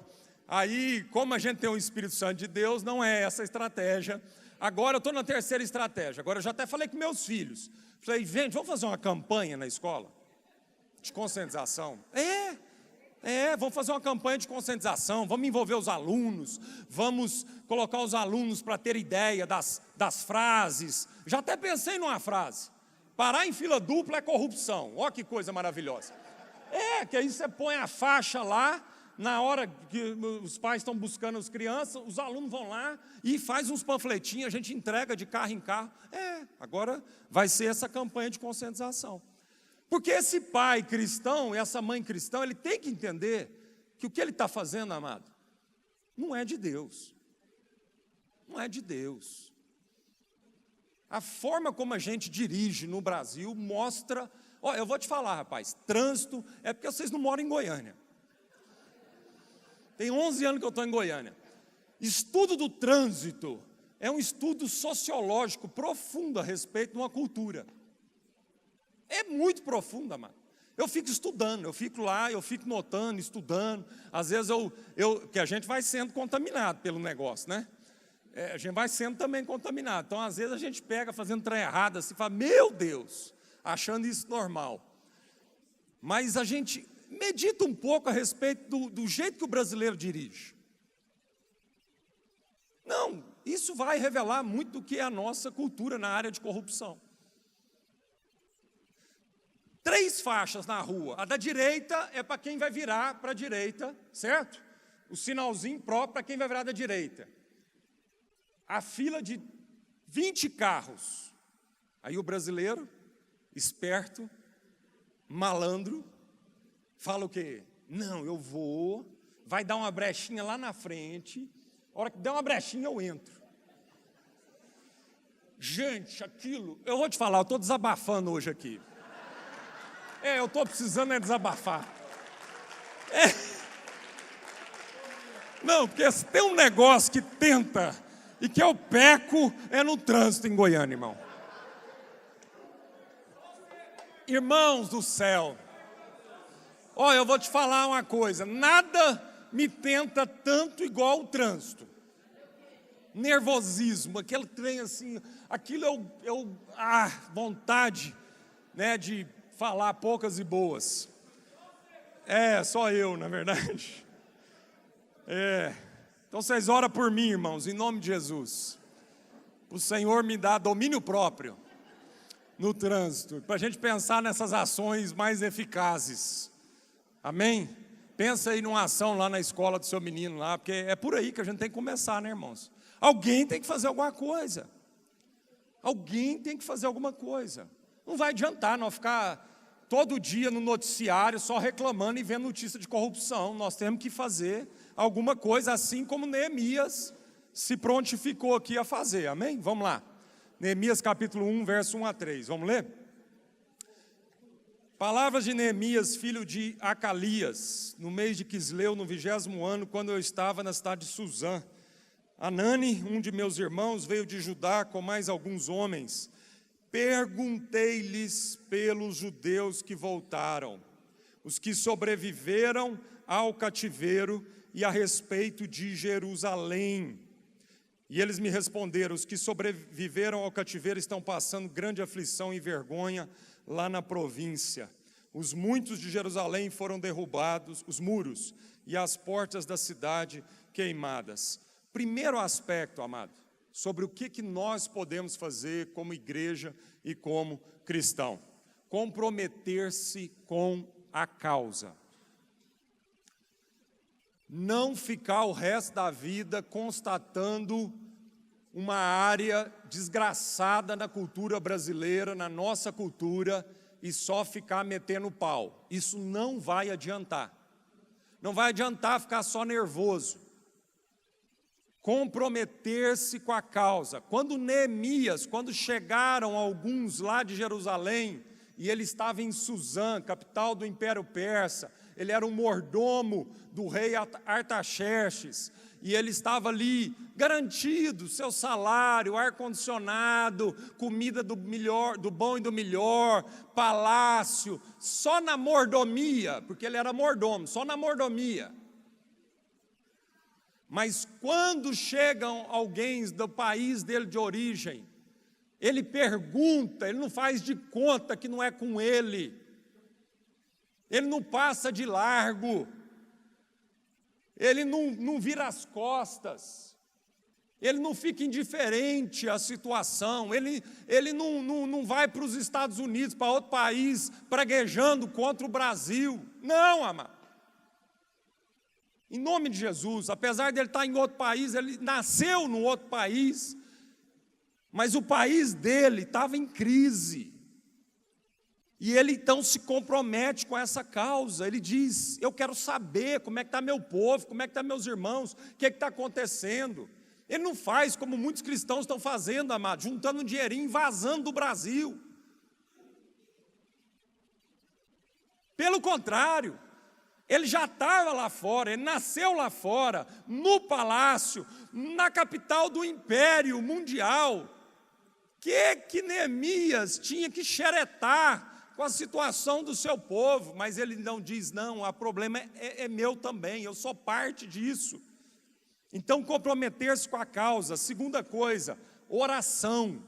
[SPEAKER 1] aí, como a gente tem o Espírito Santo de Deus, não é essa a estratégia. Agora eu estou na terceira estratégia. Agora eu já até falei com meus filhos. Falei, gente, vamos fazer uma campanha na escola? De conscientização. Vamos fazer uma campanha de conscientização, vamos envolver os alunos, vamos colocar os alunos para ter ideia das frases. Já até pensei numa frase, parar em fila dupla é corrupção. Olha que coisa maravilhosa. Que aí você põe a faixa lá, na hora que os pais estão buscando as crianças, os alunos vão lá e faz uns panfletinhos, a gente entrega de carro em carro. Agora vai ser essa campanha de conscientização. Porque esse pai cristão, essa mãe cristã, ele tem que entender que o que ele está fazendo, amado, não é de Deus. Não é de Deus. A forma como a gente dirige no Brasil mostra... eu vou te falar, rapaz, trânsito é porque vocês não moram em Goiânia. Tem 11 anos que eu estou em Goiânia. Estudo do trânsito é um estudo sociológico profundo a respeito de uma cultura. É muito profunda, mano. Eu fico estudando, eu fico lá, eu fico notando, estudando. Às vezes que a gente vai sendo contaminado pelo negócio, né? A gente vai sendo também contaminado. Então, às vezes, a gente pega fazendo trem errado, assim, fala, meu Deus, achando isso normal. Mas a gente medita um pouco a respeito do jeito que o brasileiro dirige. Não, isso vai revelar muito do que é a nossa cultura na área de corrupção. 3 faixas na rua. A da direita é para quem vai virar para a direita, certo? O sinalzinho próprio para quem vai virar da direita. A fila de 20 carros. Aí o brasileiro, esperto, malandro, fala o quê? Não, eu vou, vai dar uma brechinha lá na frente, a hora que der uma brechinha eu entro. Gente, aquilo, eu vou te falar, eu estou desabafando hoje aqui. Eu estou precisando desabafar. Não, porque se tem um negócio que tenta e que eu peco, é no trânsito em Goiânia, irmão. Irmãos do céu, eu vou te falar uma coisa, nada me tenta tanto igual o trânsito. Nervosismo, aquele trem assim, aquilo vontade, né, de falar poucas e boas. Só eu, na verdade. Então vocês oram por mim, irmãos, em nome de Jesus. O Senhor me dá domínio próprio no trânsito, para a gente pensar nessas ações mais eficazes. Amém? Pensa aí numa ação lá na escola do seu menino lá, porque é por aí que a gente tem que começar, né, irmãos? Alguém tem que fazer alguma coisa. Alguém tem que fazer alguma coisa. Não vai adiantar nós ficar todo dia no noticiário só reclamando e vendo notícia de corrupção. Nós temos que fazer alguma coisa, assim como Neemias se prontificou aqui a fazer. Amém? Vamos lá. Neemias capítulo 1, verso 1 a 3. Vamos ler? Palavras de Neemias, filho de Acalias, no mês de Quisleu, no 20º ano, quando eu estava na cidade de Suzã. Anani, um de meus irmãos, veio de Judá com mais alguns homens. Perguntei-lhes pelos judeus que voltaram, os que sobreviveram ao cativeiro, e a respeito de Jerusalém. E eles me responderam: os que sobreviveram ao cativeiro estão passando grande aflição e vergonha lá na província. Os muitos de Jerusalém foram derrubados, os muros e as portas da cidade queimadas. Primeiro aspecto, amado, sobre o que nós podemos fazer como igreja e como cristão: comprometer-se com a causa. Não ficar o resto da vida constatando uma área desgraçada na cultura brasileira, na nossa cultura, e só ficar metendo pau. Isso não vai adiantar. Não vai adiantar ficar só nervoso. Comprometer-se com a causa. Quando Neemias, quando chegaram alguns lá de Jerusalém, e ele estava em Suzã, capital do Império Persa, ele era um mordomo do rei Artaxerxes, e ele estava ali garantido, seu salário, ar-condicionado, comida do melhor, do bom e do melhor, palácio, só na mordomia, porque ele era mordomo, só na mordomia. Mas quando chegam alguém do país dele de origem, ele pergunta, ele não faz de conta que não é com ele, ele não passa de largo, ele não vira as costas, ele não fica indiferente à situação, ele não vai para os Estados Unidos, para outro país, praguejando contra o Brasil. Não, amado. Em nome de Jesus, apesar de ele estar em outro país, ele nasceu num outro país, mas o país dele estava em crise. E ele então se compromete com essa causa. Ele diz: eu quero saber como é que está meu povo, como é que estão meus irmãos, o que está acontecendo. Ele não faz como muitos cristãos estão fazendo, amado, juntando um dinheirinho, vazando do Brasil. Pelo contrário, ele já estava lá fora, ele nasceu lá fora, no palácio, na capital do Império Mundial. Que Neemias tinha que xeretar com a situação do seu povo? Mas ele não diz: não, o problema é meu também, eu sou parte disso. Então, comprometer-se com a causa. Segunda coisa, oração.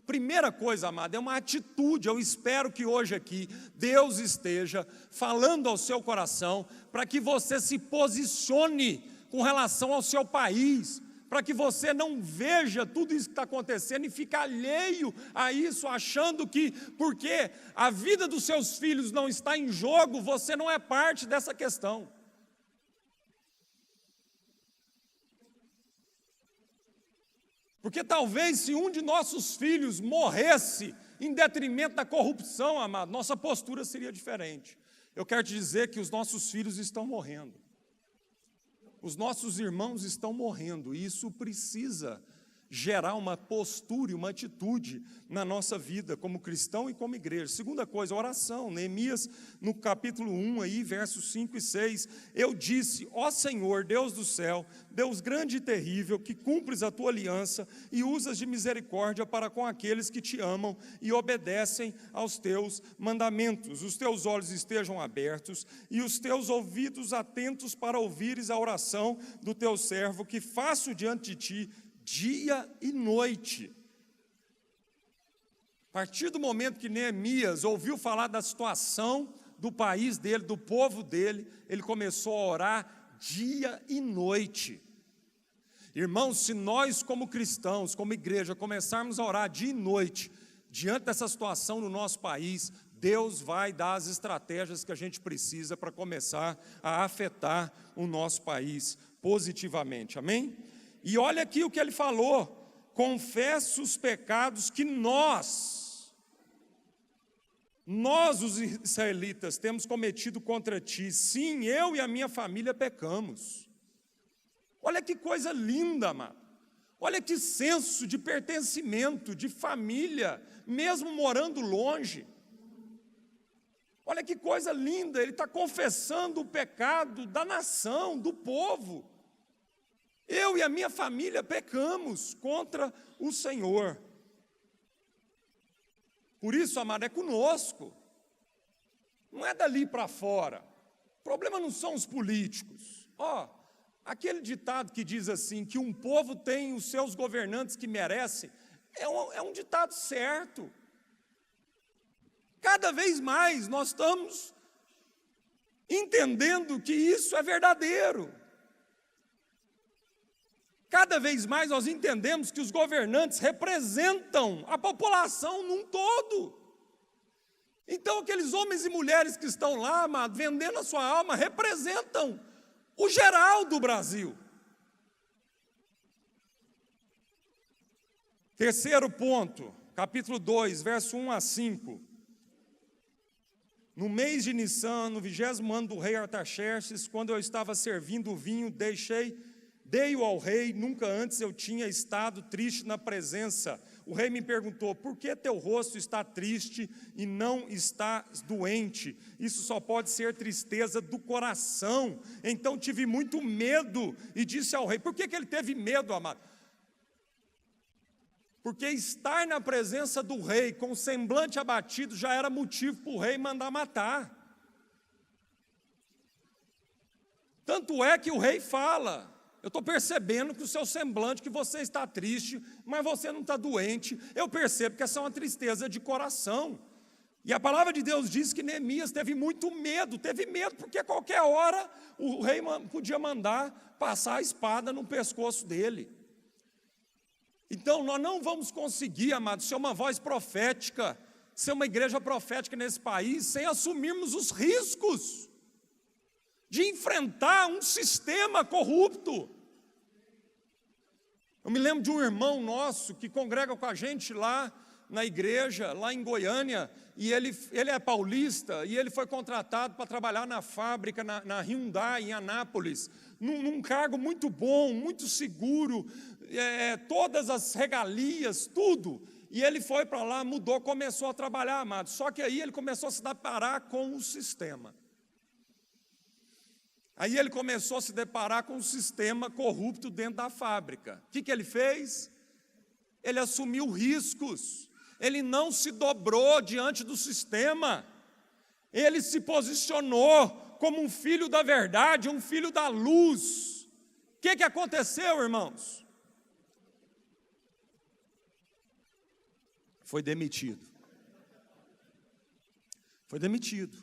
[SPEAKER 1] Primeira coisa, amado, é uma atitude. Eu espero que hoje aqui Deus esteja falando ao seu coração para que você se posicione com relação ao seu país, para que você não veja tudo isso que está acontecendo e fique alheio a isso, achando que porque a vida dos seus filhos não está em jogo, você não é parte dessa questão. Porque talvez se um de nossos filhos morresse em detrimento da corrupção, amado, nossa postura seria diferente. Eu quero te dizer que os nossos filhos estão morrendo. Os nossos irmãos estão morrendo, e isso precisa gerar uma postura e uma atitude na nossa vida, como cristão e como igreja. Segunda coisa, oração. Neemias, no capítulo 1, aí, versos 5 e 6, eu disse: ó Senhor, Deus do céu, Deus grande e terrível, que cumpres a tua aliança e usas de misericórdia para com aqueles que te amam e obedecem aos teus mandamentos. Os teus olhos estejam abertos e os teus ouvidos atentos para ouvires a oração do teu servo, que faço diante de ti dia e noite. A partir do momento que Neemias ouviu falar da situação do país dele, do povo dele, ele começou a orar dia e noite. Irmãos, se nós como cristãos, como igreja, começarmos a orar dia e noite, diante dessa situação no nosso país, Deus vai dar as estratégias que a gente precisa para começar a afetar o nosso país positivamente, amém? E olha aqui o que ele falou: confessa os pecados que nós os israelitas temos cometido contra ti. Sim, eu e a minha família pecamos. Olha que coisa linda, amado. Olha que senso de pertencimento, de família, mesmo morando longe. Olha que coisa linda, ele está confessando o pecado da nação, do povo. Eu e a minha família pecamos contra o Senhor. Por isso, amado, é conosco. Não é dali para fora. O problema não são os políticos. Aquele ditado que diz assim, que um povo tem os seus governantes que merecem, é um ditado certo. Cada vez mais nós estamos entendendo que isso é verdadeiro. Cada vez mais nós entendemos que os governantes representam a população num todo. Então aqueles homens e mulheres que estão lá, amado, vendendo a sua alma, representam o geral do Brasil. Terceiro ponto, capítulo 2, verso 1 a 5. No mês de Nissan, no 20º ano do rei Artaxerxes, quando eu estava servindo o vinho, dei-o ao rei. Nunca antes eu tinha estado triste na presença. O rei me perguntou: por que teu rosto está triste e não estás doente? Isso só pode ser tristeza do coração. Então tive muito medo e disse ao rei. Por que ele teve medo, amado? Porque estar na presença do rei com o semblante abatido já era motivo para o rei mandar matar. Tanto é que o rei fala: eu estou percebendo que o seu semblante, que você está triste, mas você não está doente. Eu percebo que essa é uma tristeza de coração. E a palavra de Deus diz que Neemias teve muito medo, porque a qualquer hora o rei podia mandar passar a espada no pescoço dele. Então nós não vamos conseguir, amados, ser uma voz profética, ser uma igreja profética nesse país, sem assumirmos os riscos de enfrentar um sistema corrupto. Eu me lembro de um irmão nosso que congrega com a gente lá na igreja, lá em Goiânia, e ele é paulista, e ele foi contratado para trabalhar na fábrica, na Hyundai, em Anápolis, num cargo muito bom, muito seguro, todas as regalias, tudo. E ele foi para lá, mudou, começou a trabalhar, amado. Só que aí ele começou a se deparar com o sistema. Aí ele começou a se deparar com um sistema corrupto dentro da fábrica. O que ele fez? Ele assumiu riscos. Ele não se dobrou diante do sistema. Ele se posicionou como um filho da verdade, um filho da luz. O que aconteceu, irmãos? Foi demitido. Foi demitido.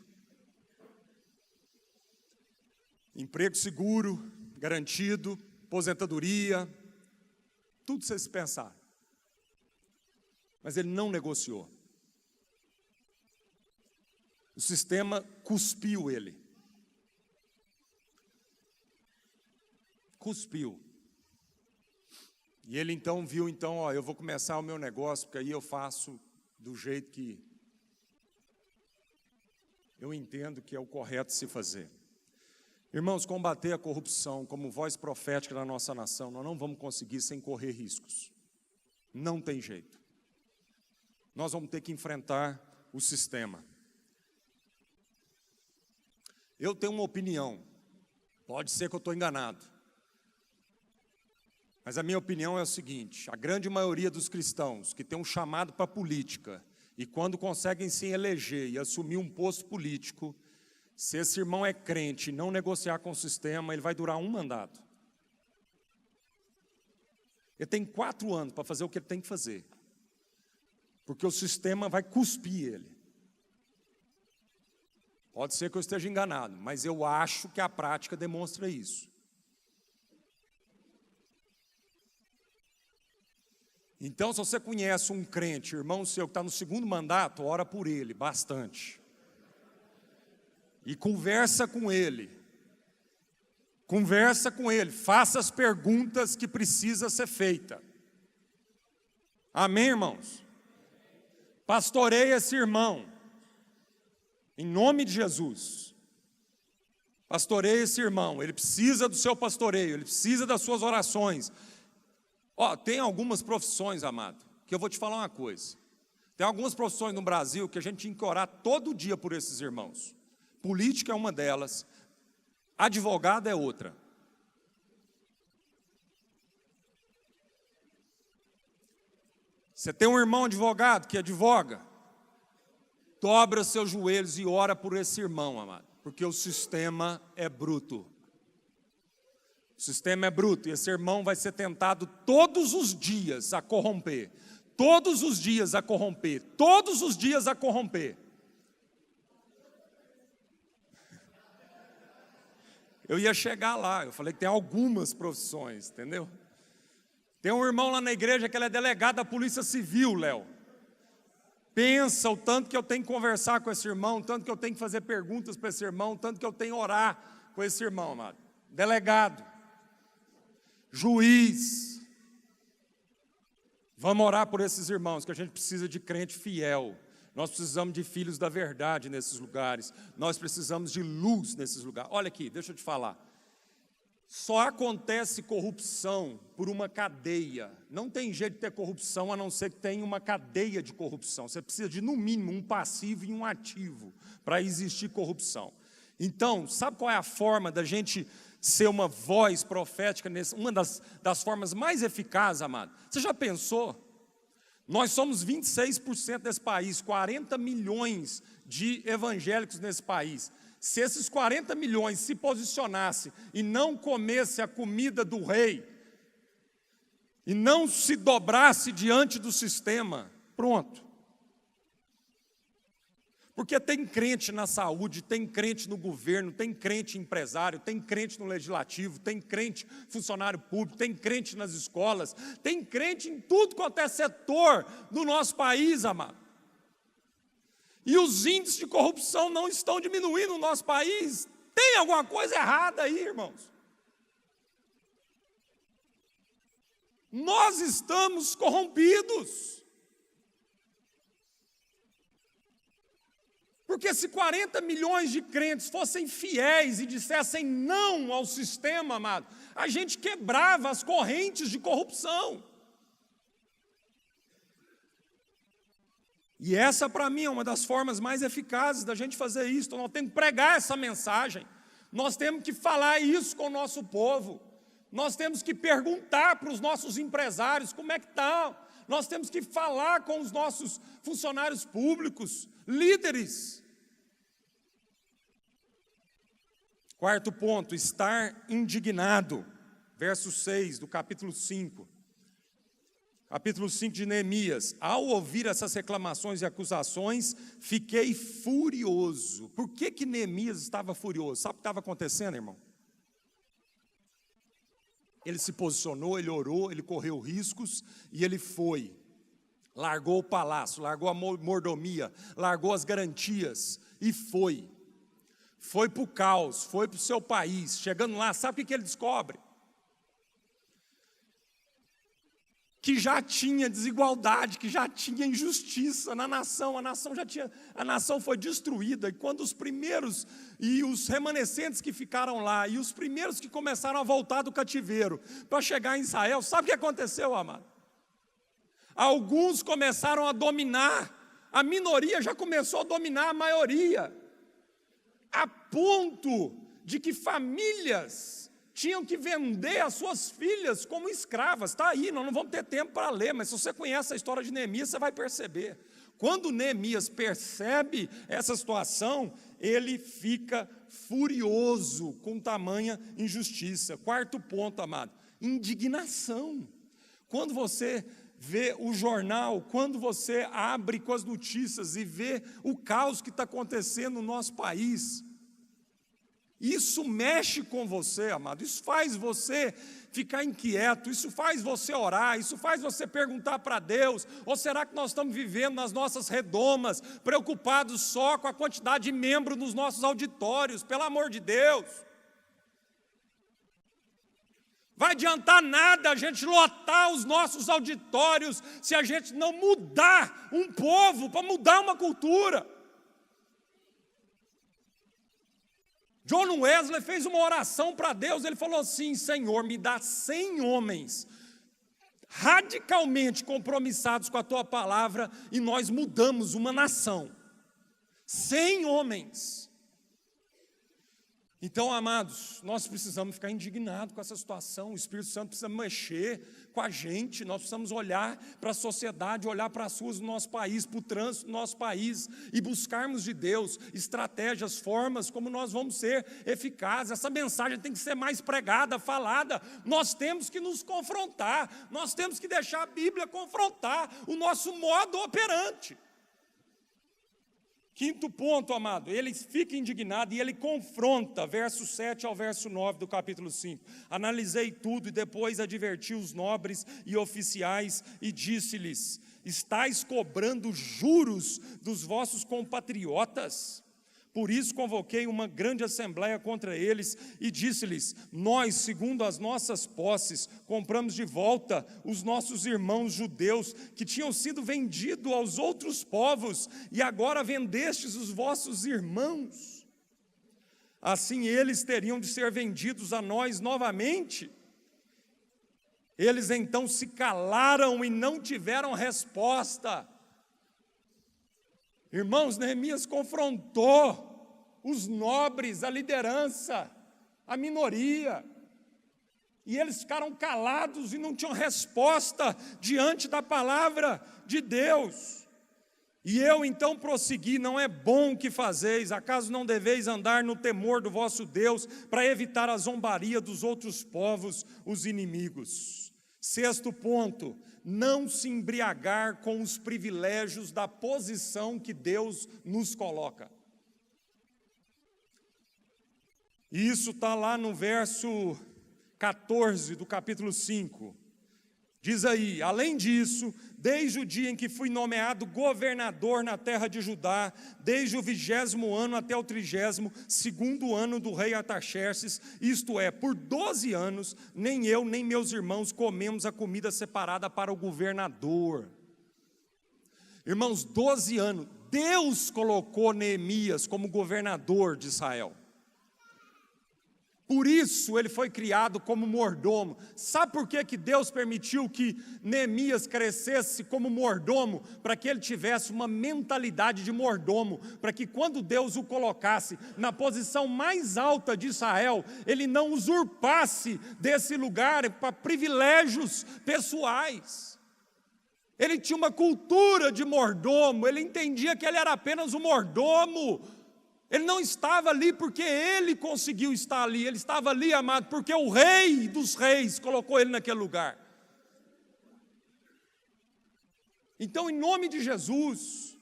[SPEAKER 1] Emprego seguro, garantido, aposentadoria, tudo vocês pensaram. Mas ele não negociou. O sistema cuspiu ele. Cuspiu. E ele então viu, eu vou começar o meu negócio, porque aí eu faço do jeito que eu entendo que é o correto se fazer. Irmãos, combater a corrupção como voz profética da nossa nação, nós não vamos conseguir sem correr riscos. Não tem jeito. Nós vamos ter que enfrentar o sistema. Eu tenho uma opinião, pode ser que eu estou enganado, mas a minha opinião é o seguinte: a grande maioria dos cristãos que tem um chamado para a política, e quando conseguem se eleger e assumir um posto político, se esse irmão é crente e não negociar com o sistema, ele vai durar um mandato. Ele tem 4 anos para fazer o que ele tem que fazer, porque o sistema vai cuspir ele. Pode ser que eu esteja enganado, mas eu acho que a prática demonstra isso. Então, se você conhece um crente, irmão seu, que está no segundo mandato, ora por ele, bastante. E conversa com ele. Conversa com ele, faça as perguntas que precisa ser feita. Amém, irmãos? Pastoreie esse irmão. Em nome de Jesus, pastoreie esse irmão, ele precisa do seu pastoreio, ele precisa das suas orações. Tem algumas profissões, amado, que eu vou te falar uma coisa. Tem algumas profissões no Brasil que a gente tinha que orar todo dia por esses irmãos. Política é uma delas, advogado é outra. Você tem um irmão advogado que advoga? Dobra seus joelhos e ora por esse irmão, amado, porque o sistema é bruto. O sistema é bruto e esse irmão vai ser tentado todos os dias a corromper. Todos os dias a corromper. Todos os dias a corromper. Eu ia chegar lá, eu falei que tem algumas profissões, entendeu? Tem um irmão lá na igreja que ele é delegado da Polícia Civil, Léo. Pensa o tanto que eu tenho que conversar com esse irmão, o tanto que eu tenho que fazer perguntas para esse irmão, o tanto que eu tenho que orar com esse irmão, amado. Delegado, juiz. Vamos orar por esses irmãos, que a gente precisa de crente fiel. Nós precisamos de filhos da verdade nesses lugares. Nós precisamos de luz nesses lugares. Olha aqui, deixa eu te falar. Só acontece corrupção por uma cadeia. Não tem jeito de ter corrupção a não ser que tenha uma cadeia de corrupção. Você precisa de, no mínimo, um passivo e um ativo para existir corrupção. Então, sabe qual é a forma da gente ser uma voz profética? Uma das formas mais eficazes, amado. Você já pensou? Nós somos 26% desse país, 40 milhões de evangélicos nesse país. Se esses 40 milhões se posicionassem e não comesse a comida do rei, e não se dobrasse diante do sistema, pronto. Porque tem crente na saúde, tem crente no governo, tem crente empresário, tem crente no legislativo, tem crente funcionário público, tem crente nas escolas, tem crente em tudo quanto é setor do nosso país, amado. E os índices de corrupção não estão diminuindo no nosso país. Tem alguma coisa errada aí, irmãos? Nós estamos corrompidos. Porque se 40 milhões de crentes fossem fiéis e dissessem não ao sistema, amado, a gente quebrava as correntes de corrupção. E essa, para mim, é uma das formas mais eficazes da gente fazer isso. Então, nós temos que pregar essa mensagem. Nós temos que falar isso com o nosso povo. Nós temos que perguntar para os nossos empresários como é que está. Nós temos que falar com os nossos funcionários públicos, líderes. Quarto ponto, estar indignado. Verso 6 do capítulo 5. Capítulo 5 de Neemias. Ao ouvir essas reclamações e acusações, fiquei furioso. Por que Neemias estava furioso? Sabe o que estava acontecendo, irmão? Ele se posicionou, ele orou, ele correu riscos e ele foi. Largou o palácio, largou a mordomia, largou as garantias e foi. Foi para o caos, foi para o seu país. Chegando lá, sabe o que ele descobre? Que já tinha desigualdade, que já tinha injustiça na nação, a nação foi destruída, e quando os primeiros e os remanescentes que ficaram lá, e os primeiros que começaram a voltar do cativeiro, para chegar em Israel, sabe o que aconteceu, amado? Alguns começaram a dominar, a minoria já começou a dominar a maioria, a ponto de que famílias tinham que vender as suas filhas como escravas. Está aí, nós não vamos ter tempo para ler, mas se você conhece a história de Neemias, você vai perceber. Quando Neemias percebe essa situação, ele fica furioso com tamanha injustiça. Quarto ponto, amado, indignação. Quando você vê o jornal, quando você abre com as notícias e vê o caos que está acontecendo no nosso país, isso mexe com você, amado, isso faz você ficar inquieto, isso faz você orar, isso faz você perguntar para Deus, ou será que nós estamos vivendo nas nossas redomas, preocupados só com a quantidade de membros nos nossos auditórios? Pelo amor de Deus! Vai adiantar nada a gente lotar os nossos auditórios se a gente não mudar um povo, para mudar uma cultura. John Wesley fez uma oração para Deus, ele falou assim: Senhor, me dá 100 homens radicalmente compromissados com a Tua palavra e nós mudamos uma nação. 100 homens. Então, amados, nós precisamos ficar indignados com essa situação, o Espírito Santo precisa mexer com a gente, nós precisamos olhar para a sociedade, olhar para as ruas do nosso país, para o trânsito do nosso país e buscarmos de Deus estratégias, formas como nós vamos ser eficazes. Essa mensagem tem que ser mais pregada, falada, nós temos que nos confrontar, nós temos que deixar a Bíblia confrontar o nosso modo operante. Quinto ponto, amado, ele fica indignado e ele confronta, verso 7 ao verso 9 do capítulo 5. Analisei tudo e depois adverti os nobres e oficiais e disse-lhes: estáis cobrando juros dos vossos compatriotas? Por isso convoquei uma grande assembleia contra eles e disse-lhes: nós, segundo as nossas posses, compramos de volta os nossos irmãos judeus que tinham sido vendidos aos outros povos e agora vendestes os vossos irmãos. Assim eles teriam de ser vendidos a nós novamente. Eles então se calaram e não tiveram resposta. Irmãos, Neemias confrontou os nobres, a liderança, a minoria, e eles ficaram calados e não tinham resposta diante da palavra de Deus. E eu então prossegui: não é bom o que fazeis, acaso não deveis andar no temor do vosso Deus, para evitar a zombaria dos outros povos, os inimigos? Sexto ponto: não se embriagar com os privilégios da posição que Deus nos coloca. E isso está lá no verso 14 do capítulo 5. Diz aí: além disso, desde o dia em que fui nomeado governador na terra de Judá, desde o 20º ano até o 32º ano do rei Artaxerxes, isto é, por 12 anos, nem eu nem meus irmãos comemos a comida separada para o governador. Irmãos, 12 anos, Deus colocou Neemias como governador de Israel. Por isso ele foi criado como mordomo. Sabe por que Deus permitiu que Neemias crescesse como mordomo? Para que ele tivesse uma mentalidade de mordomo, para que quando Deus o colocasse na posição mais alta de Israel, ele não usurpasse desse lugar para privilégios pessoais. Ele tinha uma cultura de mordomo, ele entendia que ele era apenas um mordomo. Ele não estava ali porque ele conseguiu estar ali, ele estava ali, amado, porque o rei dos reis colocou ele naquele lugar. Então, em nome de Jesus,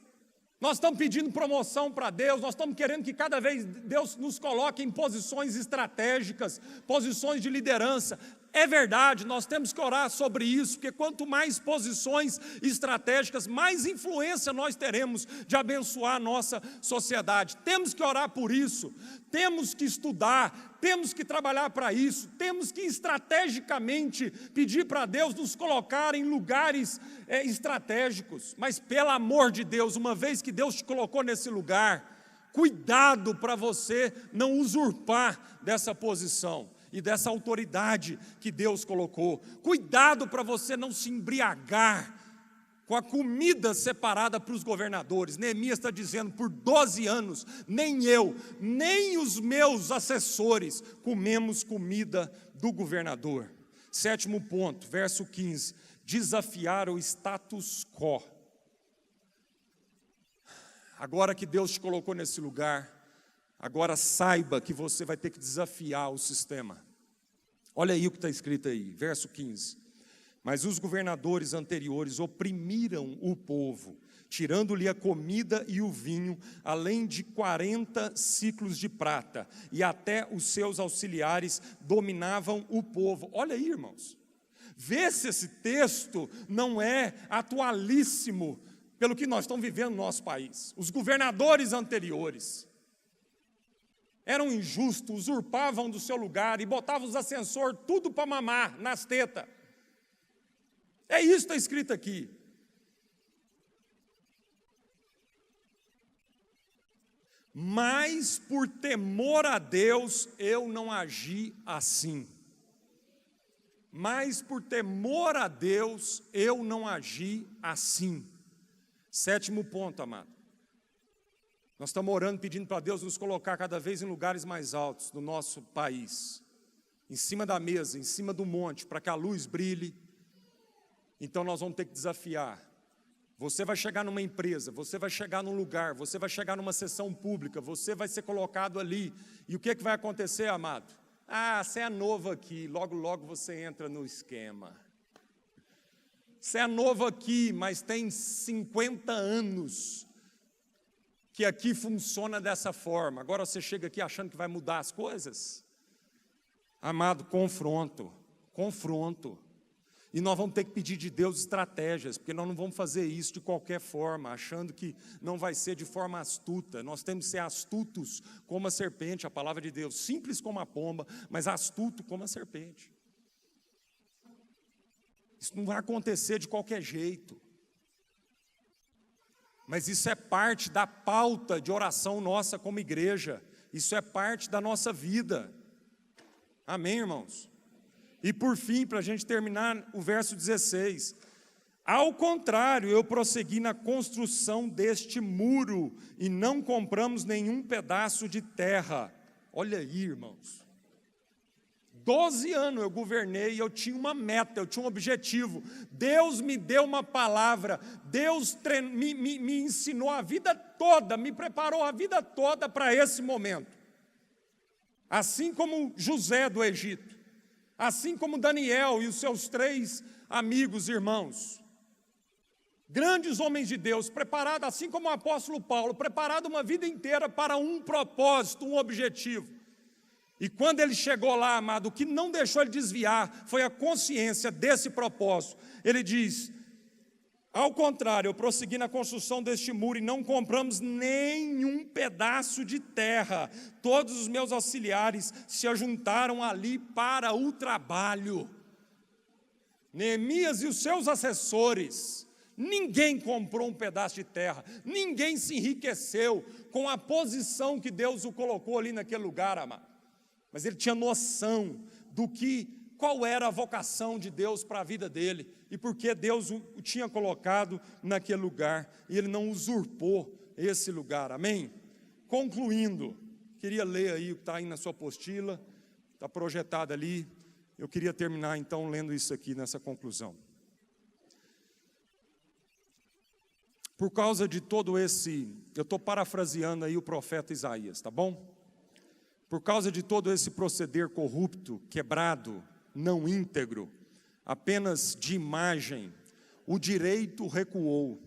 [SPEAKER 1] nós estamos pedindo promoção para Deus, nós estamos querendo que cada vez Deus nos coloque em posições estratégicas, posições de liderança. É verdade, nós temos que orar sobre isso, porque quanto mais posições estratégicas, mais influência nós teremos de abençoar a nossa sociedade. Temos que orar por isso, temos que estudar, temos que trabalhar para isso, temos que estrategicamente pedir para Deus nos colocar em lugares estratégicos. Mas pelo amor de Deus, uma vez que Deus te colocou nesse lugar, cuidado para você não usurpar dessa posição e dessa autoridade que Deus colocou. Cuidado para você não se embriagar com a comida separada para os governadores. Neemias está dizendo: por 12 anos, nem eu, nem os meus assessores comemos comida do governador. Sétimo ponto, verso 15: desafiar o status quo. Agora que Deus te colocou nesse lugar, agora saiba que você vai ter que desafiar o sistema. Olha aí o que está escrito aí, verso 15. Mas os governadores anteriores oprimiram o povo, tirando-lhe a comida e o vinho, além de 40 ciclos de prata, e até os seus auxiliares dominavam o povo. Olha aí, irmãos, vê se esse texto não é atualíssimo pelo que nós estamos vivendo no nosso país. Os governadores anteriores eram injustos, usurpavam do seu lugar e botavam os ascensores tudo para mamar nas tetas. É isso que está escrito aqui. Mas por temor a Deus eu não agi assim. Mas por temor a Deus eu não agi assim. 7º ponto, amado. Nós estamos orando, pedindo para Deus nos colocar cada vez em lugares mais altos do nosso país. Em cima da mesa, em cima do monte, para que a luz brilhe. Então nós vamos ter que desafiar. Você vai chegar numa empresa, você vai chegar num lugar, você vai chegar numa sessão pública, você vai ser colocado ali. E o que vai acontecer, amado? Ah, você é novo aqui, logo, logo você entra no esquema. Você é novo aqui, mas tem 50 anos que aqui funciona dessa forma. Agora você chega aqui achando que vai mudar as coisas? Amado, confronto. E nós vamos ter que pedir de Deus estratégias, porque nós não vamos fazer isso de qualquer forma, achando que não vai ser de forma astuta. Nós temos que ser astutos como a serpente, a palavra de Deus, simples como a pomba, mas astuto como a serpente. Isso não vai acontecer de qualquer jeito. Mas isso é parte da pauta de oração nossa como igreja. Isso é parte da nossa vida. Amém, irmãos? E por fim, para a gente terminar, o verso 16. Ao contrário, eu prossegui na construção deste muro e não compramos nenhum pedaço de terra. Olha aí, irmãos. 12 anos eu governei e eu tinha uma meta, eu tinha um objetivo. Deus me deu uma palavra, Deus me ensinou a vida toda, me preparou a vida toda para esse momento. Assim como José do Egito, assim como Daniel e os seus 3 amigos, irmãos. Grandes homens de Deus, preparados, assim como o apóstolo Paulo, preparado uma vida inteira para um propósito, um objetivo. E quando ele chegou lá, amado, o que não deixou ele desviar foi a consciência desse propósito. Ele diz, ao contrário, eu prossegui na construção deste muro e não compramos nenhum pedaço de terra. Todos os meus auxiliares se ajuntaram ali para o trabalho. Neemias e os seus assessores, ninguém comprou um pedaço de terra, ninguém se enriqueceu com a posição que Deus o colocou ali naquele lugar, amado. Mas ele tinha noção qual era a vocação de Deus para a vida dele e porque Deus o tinha colocado naquele lugar e ele não usurpou esse lugar, amém? Concluindo, queria ler aí o que está aí na sua apostila, está projetado ali, eu queria terminar então lendo isso aqui nessa conclusão. Por causa de todo esse, eu estou parafraseando aí o profeta Isaías, tá bom? Por causa de todo esse proceder corrupto, quebrado, não íntegro, apenas de imagem, o direito recuou,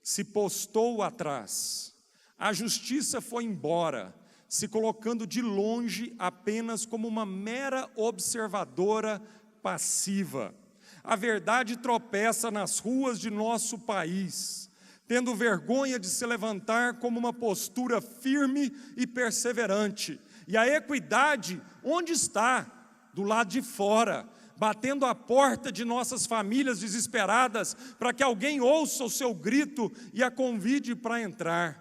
[SPEAKER 1] se postou atrás, a justiça foi embora, se colocando de longe apenas como uma mera observadora passiva. A verdade tropeça nas ruas de nosso país, tendo vergonha de se levantar como uma postura firme e perseverante. E a equidade, onde está? Do lado de fora, batendo a porta de nossas famílias desesperadas, para que alguém ouça o seu grito e a convide para entrar.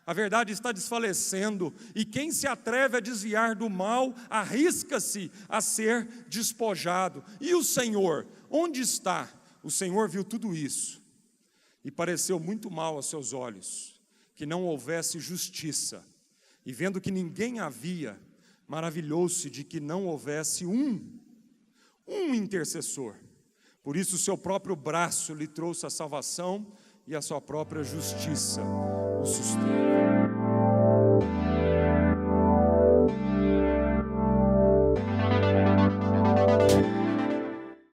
[SPEAKER 1] A verdade está desfalecendo, e quem se atreve a desviar do mal, arrisca-se a ser despojado. E o Senhor, onde está? O Senhor viu tudo isso, e pareceu muito mal aos seus olhos, que não houvesse justiça. E vendo que ninguém havia, maravilhou-se de que não houvesse um intercessor. Por isso o seu próprio braço lhe trouxe a salvação e a sua própria justiça o sustenta.